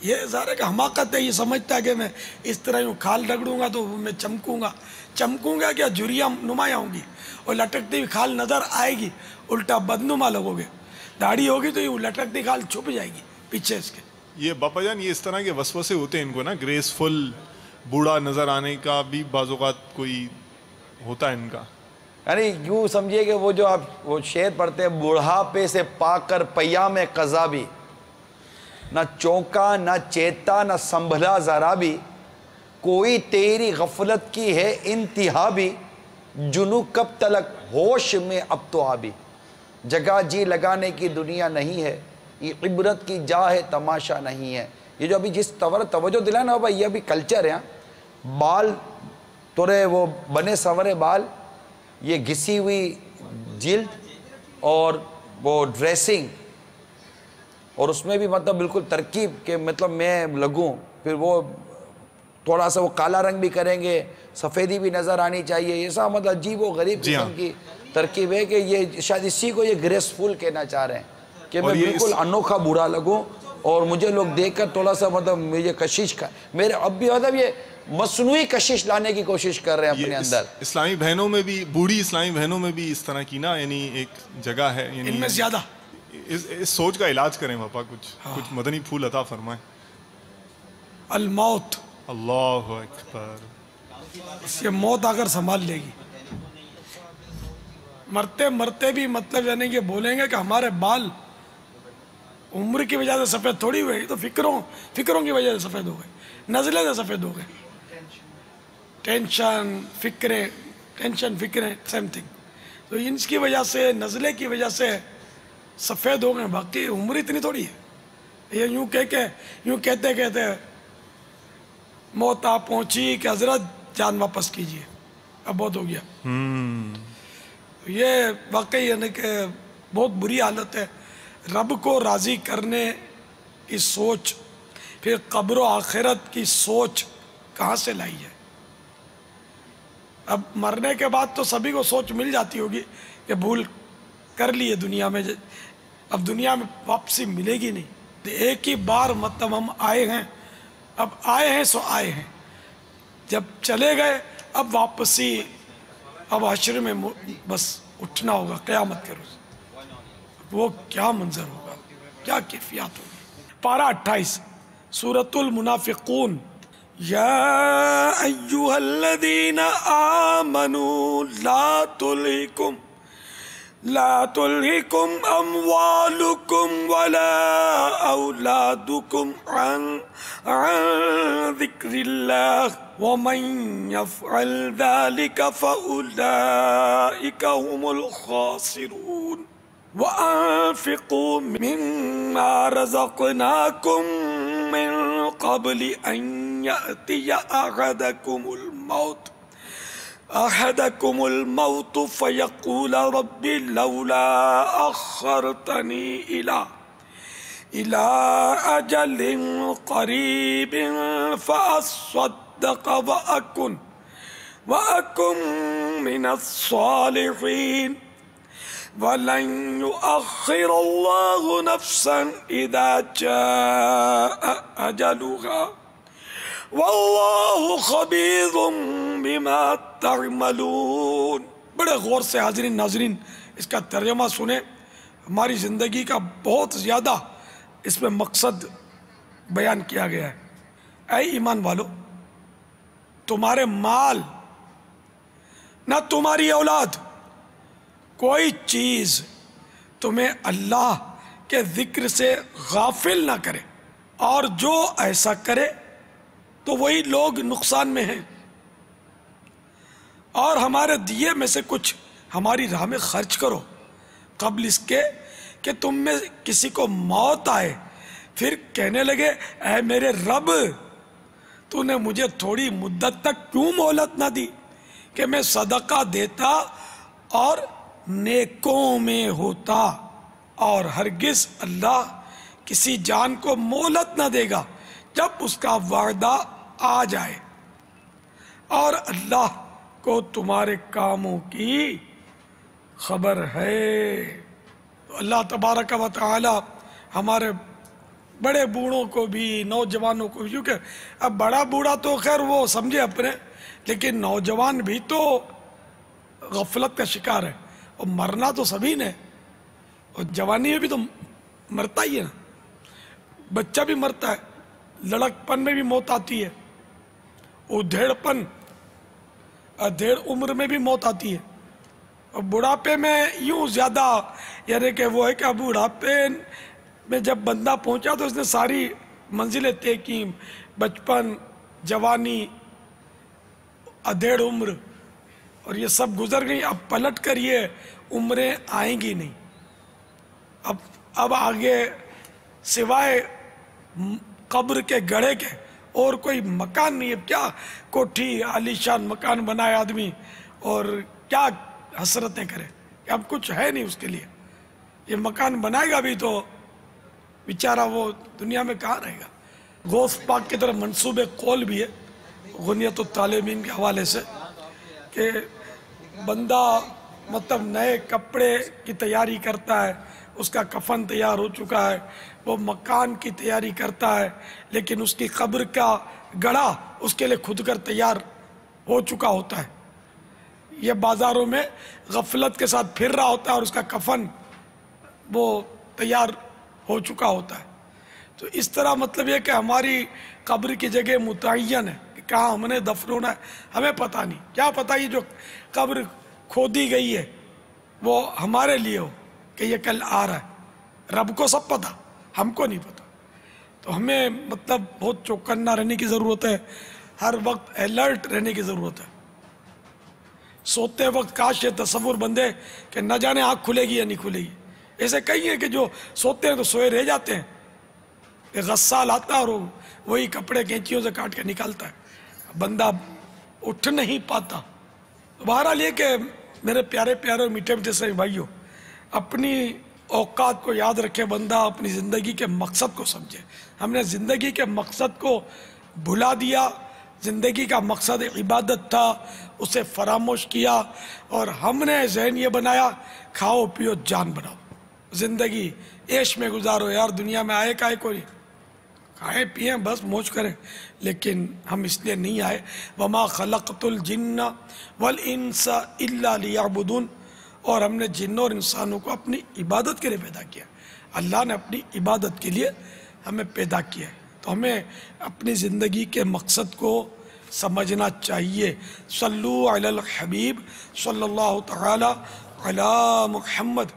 یہ ظاہر ہے کہ حماقت ہے، یہ سمجھتا ہے کہ میں اس طرح یوں کھال رگڑوں گا تو میں چمکوں گا کیا جھریاں نمایاں ہوں گی اور لٹکتی ہوئی کھال نظر آئے گی، الٹا بدنما لگو گے، داڑھی ہوگی تو یہ لٹکتی کھال چھپ جائے گی پیچھے اس کے۔ یہ باپا جان یہ اس طرح کے وسوسے ہوتے ہیں ان کو نا، گریسفل بوڑھا نظر آنے کا بھی بعض اوقات کوئی ہوتا ہے ان کا، یعنی یوں سمجھیے کہ وہ جو آپ وہ شعر پڑھتے ہیں، بڑھاپے سے پا کر پیام قضا بھی، نہ چونکا نہ چیتا نہ سنبھلا ذرا بھی، کوئی تیری غفلت کی ہے انتہا بھی، جنو کب تلک ہوش میں اب تو آبی، جگہ جی لگانے کی دنیا نہیں ہے، یہ عبرت کی جا ہے تماشا نہیں ہے۔ یہ جو ابھی جس توجہ دلا نا بھائی، یہ ابھی کلچر ہے، بال تورے وہ بنے سورے بال، یہ گھسی ہوئی جلد اور وہ ڈریسنگ، اور اس میں بھی مطلب بالکل ترکیب کہ مطلب میں لگوں، پھر وہ تھوڑا سا وہ کالا رنگ بھی کریں گے، سفیدی بھی نظر آنی چاہیے، یہ سا مطلب عجیب و غریب قسم کی ترکیب ہے کہ یہ شاید اسی کو یہ گریسفل کہنا چاہ رہے ہیں کہ میں بالکل انوکھا برا لگوں اور مجھے لوگ دیکھ کر تھوڑا سا مطلب مجھے کشش کا میرے اب بھی مطلب یہ مصنوعی کشش لانے کی کوشش کر رہے ہیں اپنے اندر۔ اسلامی بہنوں میں بھی، بوڑھی اسلامی بہنوں میں بھی اس طرح کی نا یعنی ایک جگہ ہے، یعنی ان میں زیادہ اس سوچ کا علاج کریں پاپا، کچھ مدنی پھول عطا فرمائیں۔ الموت، اللہ اکبر، اس یہ موت آ کر سنبھال لے گی، مرتے مرتے بھی مطلب یعنی کہ بولیں گے کہ ہمارے بال عمر کی وجہ سے سفید تھوڑی ہوئے، تو فکروں کی وجہ سے سفید ہو گئے، نزلے سے سفید ہو گئے، ٹینشن فکریں سیم تھنگ، تو ان کی وجہ سے، نزلے کی وجہ سے سفید ہو گئے، باقی عمر اتنی تھوڑی ہے۔ یہ یوں کہتے موت آپ پہنچی کہ حضرت جان واپس کیجئے، اب بہت ہو گیا۔ یہ واقعی یعنی کہ بہت بری حالت ہے۔ رب کو راضی کرنے کی سوچ، پھر قبر و آخرت کی سوچ کہاں سے لائی ہے؟ اب مرنے کے بعد تو سبھی کو سوچ مل جاتی ہوگی کہ بھول کر لیے دنیا میں، اب دنیا میں واپسی ملے گی نہیں، ایک ہی بار مطلب ہم آئے ہیں، اب آئے ہیں سو آئے ہیں، جب چلے گئے اب واپسی، اب حشر میں بس اٹھنا ہوگا قیامت کے روز، وہ کیا منظر ہوگا، کیا کیفیات ہوگی۔ پارہ 28 سورۃ المنافقون، یا ایہا الذین آمنوا لا تلہکم اموالکم ولا اولادکم عن ذکر اللہ ومن يفعل ذلك فأولئك هم الخاسرون وأنفقوا مما رزقناكم من قبل أن يأتي أحدكم الموت فيقول رب لولا أخرتني إلى أجل قريب فأصدق وأكن من الصالحين ولن يؤخر الله نفسا إذا جاء أجلها واللہ خبیر بما تعملون۔ بڑے غور سے حاضرین ناظرین اس کا ترجمہ سنیں، ہماری زندگی کا بہت زیادہ اس میں مقصد بیان کیا گیا ہے۔ اے ایمان والو، تمہارے مال نہ تمہاری اولاد کوئی چیز تمہیں اللہ کے ذکر سے غافل نہ کرے، اور جو ایسا کرے تو وہی لوگ نقصان میں ہیں، اور ہمارے دیے میں سے کچھ ہماری راہ میں خرچ کرو قبل اس کے کہ تم میں کسی کو موت آئے پھر کہنے لگے اے میرے رب تو نے مجھے تھوڑی مدت تک کیوں مہلت نہ دی کہ میں صدقہ دیتا اور نیکوں میں ہوتا، اور ہرگز اللہ کسی جان کو مہلت نہ دے گا جب اس کا وعدہ آ جائے، اور اللہ کو تمہارے کاموں کی خبر ہے۔ تو اللہ تبارک و تعالی ہمارے بڑے بوڑھوں کو بھی، نوجوانوں کو بھی، کیونکہ اب بڑا بوڑھا تو خیر وہ سمجھے اپنے، لیکن نوجوان بھی تو غفلت کا شکار ہے، اور مرنا تو سبھی نے، اور جوانی میں بھی تو مرتا ہی ہے نا، بچہ بھی مرتا ہے، لڑکپن میں بھی موت آتی ہے، ادھیڑپن ادھیڑ عمر میں بھی موت آتی ہے، اور بڑھاپے میں یوں زیادہ یعنی کہ وہ ہے کہ بڑھاپے میں جب بندہ پہنچا تو اس نے ساری منزلیں طے کی، بچپن، جوانی، ادھیڑ عمر، اور یہ سب گزر گئی، اب پلٹ کر یہ عمریں آئیں گی نہیں، اب آگے سوائے قبر کے گڑھے کے اور کوئی مکان نہیں ہے۔ کیا کوٹھی عالیشان مکان بنائے آدمی اور کیا حسرتیں کرے، اب کچھ ہے نہیں اس کے لیے، یہ مکان بنائے گا بھی تو بیچارہ وہ دنیا میں کہاں رہے گا۔ غوث پاک کی طرف منصوب قول بھی ہے غنیت الطالبین کے حوالے سے کہ بندہ مطلب نئے کپڑے کی تیاری کرتا ہے، اس کا کفن تیار ہو چکا ہے، وہ مکان کی تیاری کرتا ہے، لیکن اس کی قبر کا گڑھا اس کے لیے کھود کر تیار ہو چکا ہوتا ہے، یہ بازاروں میں غفلت کے ساتھ پھر رہا ہوتا ہے اور اس کا کفن وہ تیار ہو چکا ہوتا ہے۔ تو اس طرح مطلب یہ کہ ہماری قبر کی جگہ متعین ہے کہ کہاں ہم نے دفن ہونا ہے، ہمیں پتہ نہیں، کیا پتہ یہ جو قبر کھودی گئی ہے وہ ہمارے لیے ہو کہ یہ کل آ رہا ہے، رب کو سب پتہ، ہم کو نہیں پتہ۔ تو ہمیں مطلب بہت چوکنا رہنے کی ضرورت ہے، ہر وقت الرٹ رہنے کی ضرورت ہے۔ سوتے وقت کاش یہ تصور بندے کہ نہ جانے آنکھ کھلے گی یا نہیں کھلے گی، ایسے کئی ہیں کہ جو سوتے ہیں تو سوئے رہ جاتے ہیں، کہ غسال آتا ہے اور وہی کپڑے کینچیوں سے کاٹ کے نکالتا ہے، بندہ اٹھ نہیں پاتا۔ بہرحال یہ کہ میرے پیارے پیارے اور میٹھے میٹھے سے بھائیوں، اپنی اوقات کو یاد رکھے، بندہ اپنی زندگی کے مقصد کو سمجھے۔ ہم نے زندگی کے مقصد کو بھلا دیا، زندگی کا مقصد عبادت تھا، اسے فراموش کیا، اور ہم نے ذہن یہ بنایا کھاؤ پیو جان بناؤ، زندگی عیش میں گزارو، یار دنیا میں آئے کائے کوئی، کھائیں پیئیں بس موج کریں، لیکن ہم اس لیے نہیں آئے۔ وَمَا خَلَقْتُ الْجِنَّ وَالْإِنسَ إِلَّا لِيَعْبُدُونَ، اور ہم نے جنوں اور انسانوں کو اپنی عبادت کے لیے پیدا کیا، اللہ نے اپنی عبادت کے لیے ہمیں پیدا کیا ہے، تو ہمیں اپنی زندگی کے مقصد کو سمجھنا چاہیے۔ صلو علی الحبیب صلی اللہ تعالی علی محمد۔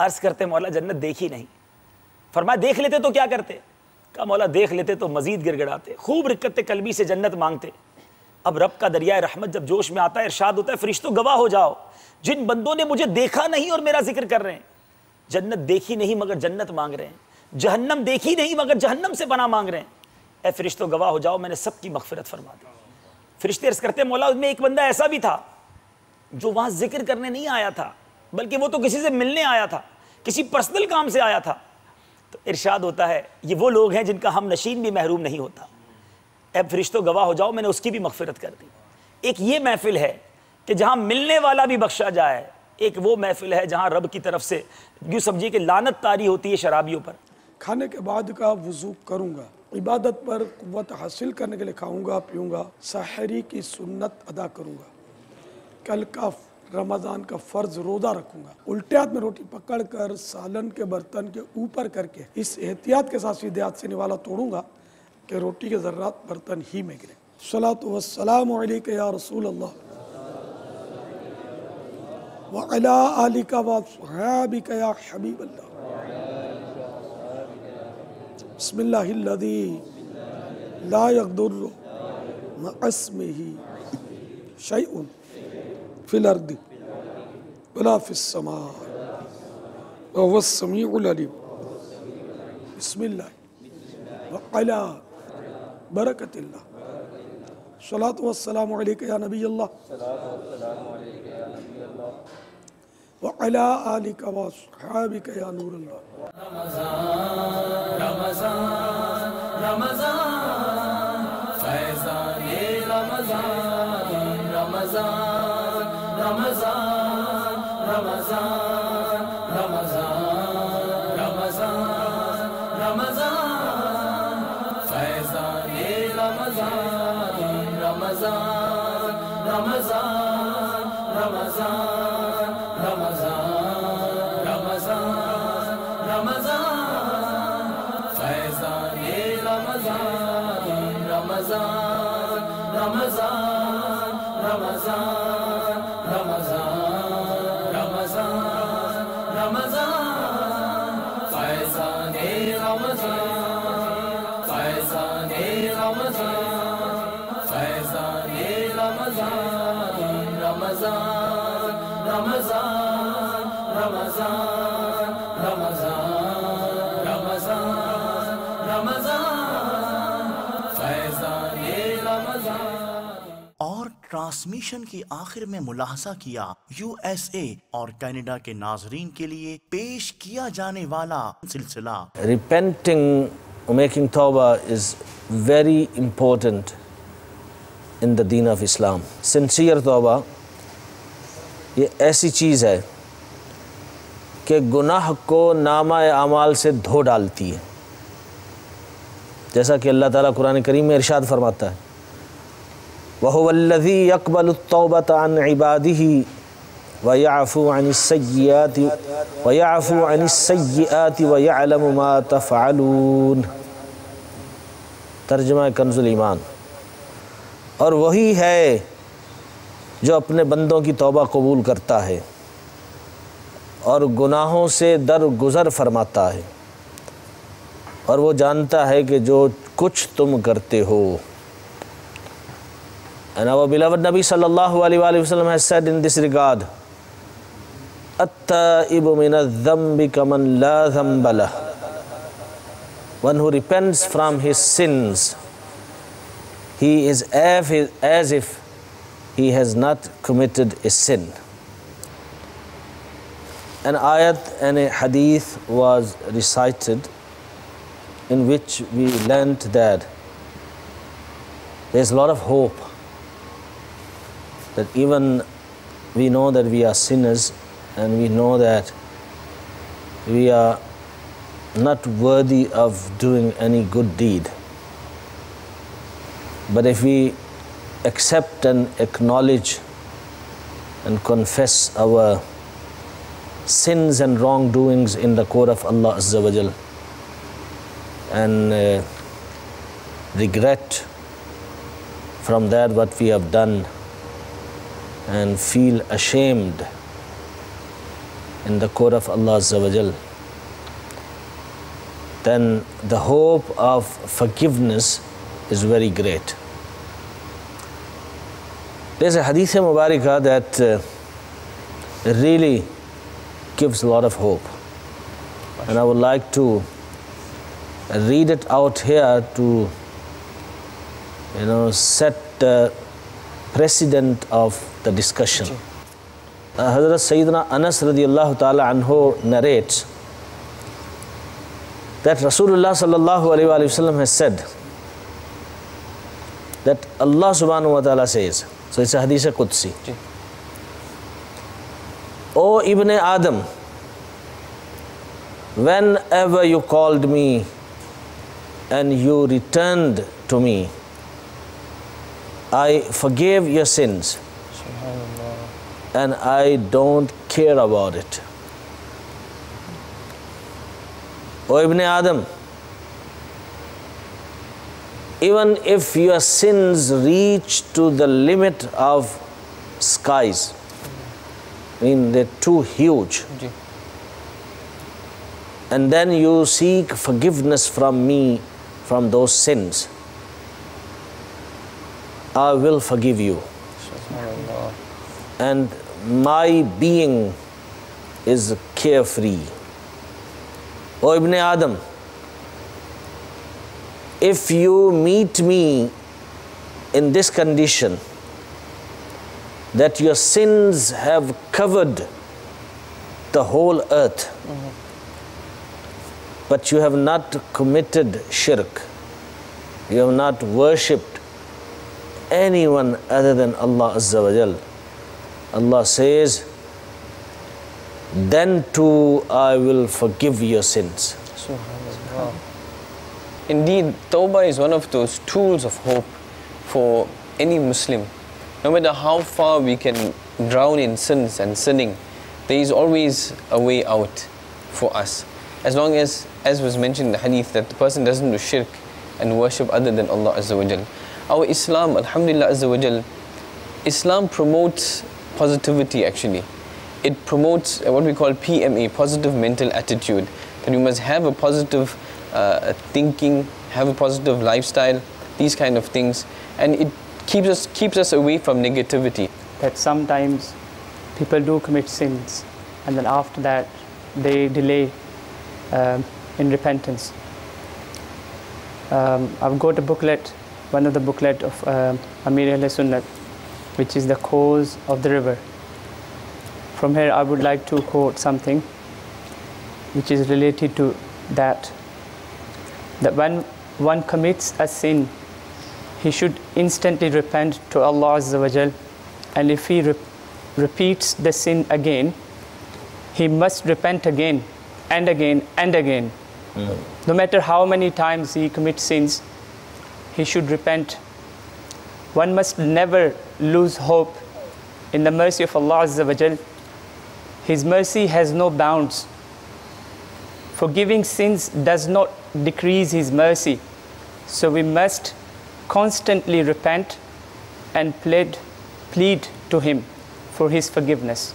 عرض کرتے مولا جنت دیکھی نہیں. فرمایا دیکھ لیتے تو کیا کرتے؟ کہا مولا دیکھ لیتے تو مزید گڑ گڑاتے, خوب رقت قلبی سے جنت مانگتے. اب رب کا دریائے رحمت جب جوش میں آتا ہے, ارشاد ہوتا ہے فرشتوں گواہ ہو جاؤ, جن بندوں نے مجھے دیکھا نہیں اور میرا ذکر کر رہے ہیں, جنت دیکھی نہیں مگر جنت مانگ رہے ہیں, جہنم دیکھی نہیں مگر جہنم سے پناہ مانگ رہے ہیں, اے فرشتوں گواہ ہو جاؤ میں نے سب کی مغفرت فرما دی. فرشتے عرض کرتے مولا ان میں ایک بندہ ایسا بھی تھا جو وہاں ذکر کرنے نہیں آیا تھا, بلکہ وہ تو کسی سے ملنے آیا تھا, کسی پرسنل کام سے آیا تھا. تو ارشاد ہوتا ہے یہ وہ لوگ ہیں جن کا ہم نشین بھی محروم نہیں ہوتا, اے فرشتوں گواہ ہو جاؤ میں نے اس کی بھی مغفرت کر دی. ایک یہ محفل ہے کہ جہاں ملنے والا بھی بخشا جائے, ایک وہ محفل ہے جہاں رب کی طرف سے یوں سمجھیے کہ لعنت طاری ہوتی ہے شرابیوں پر. کھانے کے بعد کا وضو کروں گا, عبادت پر قوت حاصل کرنے کے لیے کھاؤں گا پیوں گا, سحری کی سنت ادا کروں گا, کل کا رمضان کا فرض روزہ رکھوں گا, الٹے ہاتھ میں روٹی پکڑ کر سالن کے برتن کے اوپر کر کے اس احتیاط کے ساتھ سیدھے ہاتھ سے نوالا توڑوں گا کہ روٹی کے ذرات برتن ہی میں گریں. الصلاۃ والسلام علیک یا رسول اللہ وعلی آلک واصحابک یا حبیب اللہ. بسم اللہ الذی لا یضر مع اسمہ شیء فی الارض ولا فی السماء وهو السمیع العلیم. بسم اللہ وعلی برکت اللہ. الصلاۃ والسلام علیک یا نبی اللہ وعلی آلک واصحابک یا نور اللہ. رمضان رمضان فیضان رمضان رمضان رمضان رمضان رمضان رمضان رمضان فیضان رمضان رمضان رمضان رمضان رمضان رمضان رمضان فیضان رمضان رمضان رمضان رمضان رمضان رمضان رمضان فیضان رمضان فیضان رمضان فیضان رمضان رمضان رمضان رمضان رمضان رمضان رمضان فیضان رمضان. اور ٹرانسمیشن کی آخر میں ملاحظہ کیا یو ایس اے اور کینیڈا کے ناظرین کے لیے پیش کیا جانے والا سلسلہ Repenting or making tawbah is very important in the deen of Islam. Sincere tawbah یہ ایسی چیز ہے کہ گناہ کو نامہ اعمال سے دھو ڈالتی ہے, جیسا کہ اللہ تعالیٰ قرآن کریم میں ارشاد فرماتا ہے وَهُوَ الَّذِي يَقْبَلُ التَّوْبَةَ عَنْ عِبَادِهِ وَيَعْفُو عَنِ السَّيِّئَاتِ وَيَعْلَمُ مَا تَفْعَلُونَ. ترجمہ کنز الایمان. اور وہی ہے جو اپنے بندوں کی توبہ قبول کرتا ہے اور گناہوں سے درگزر فرماتا ہے, اور وہ جانتا ہے کہ جو کچھ تم کرتے ہو. And our beloved Nabi sallallahu alaihi wasallam has said in this regard, At-ta'ibu min adh-dhanbi kaman la dhanba lah. One who repents from his sins, he is as if he has not committed a sin. An ayat and a hadith was recited in which we learnt that there is a lot of hope, that even we know that we are sinners and we know that we are not worthy of doing any good deed. But if we accept and acknowledge and confess our sins and wrongdoings in the court of Allah Azza wa Jal and regret from that what we have done and feel ashamed in the court of Allah Azza wa Jal, then the hope of forgiveness is very great. There's a hadith mubarakah that really gives a lot of hope, and I would like to read it out here to set the precedent of the discussion. Hazrat Sayyidina Anas radiyallahu ta'ala anhu narrates that Rasulullah sallallahu alayhi wa sallam has said that Allah subhanahu wa ta'ala says, so it's a hadith Qudsi, O Ibn Adam, whenever you called me and you returned to me, I forgave your sins and I don't care about it. O Ibn Adam, even if your sins reach to the limit of skies, I mean they're too huge, and then you seek forgiveness from me from those sins, I will forgive you. And my being is carefree. O Ibn Adam, if you meet me in this condition, that your sins have covered the whole earth, but you have not committed shirk, you have not worshipped anyone other than Allah Azza wa Jal, Allah says, then too I will forgive your sins. Indeed, Tawbah is one of those tools of hope for any Muslim. No matter how far we can drown in sins and sinning, there is always a way out for us. As long as was mentioned in the hadith, that the person doesn't do shirk and worship other than Allah Azza wa Jal. Our Islam, alhamdulillah Azza wa Jal, Islam promotes positivity actually. It promotes what we call PMA, positive mental attitude. That we must have a positive thinking, have a positive lifestyle, these kind of things. And it keeps us away from negativity. That sometimes people do commit sins and then after that they delay in repentance. I've got a booklet, one of the booklet of Amir Ahl Sunnat, which is the cause of the river. From here I would like to quote something which is related to that when one commits a sin, he should instantly repent to Allah Azza wa Jal, and if he repeats the sin again, he must repent again and again and again. No matter how many times he commits sins, he should repent. One must never lose hope in the mercy of Allah Azza wa Jal. His mercy has no bounds. Forgiving sins does not decrease His mercy. So we must constantly repent and plead to Him for His forgiveness.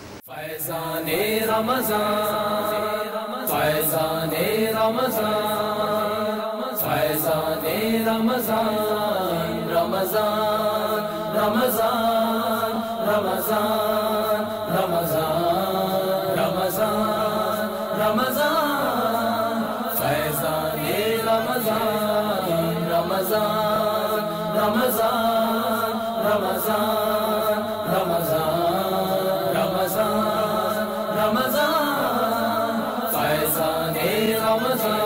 Ramazan,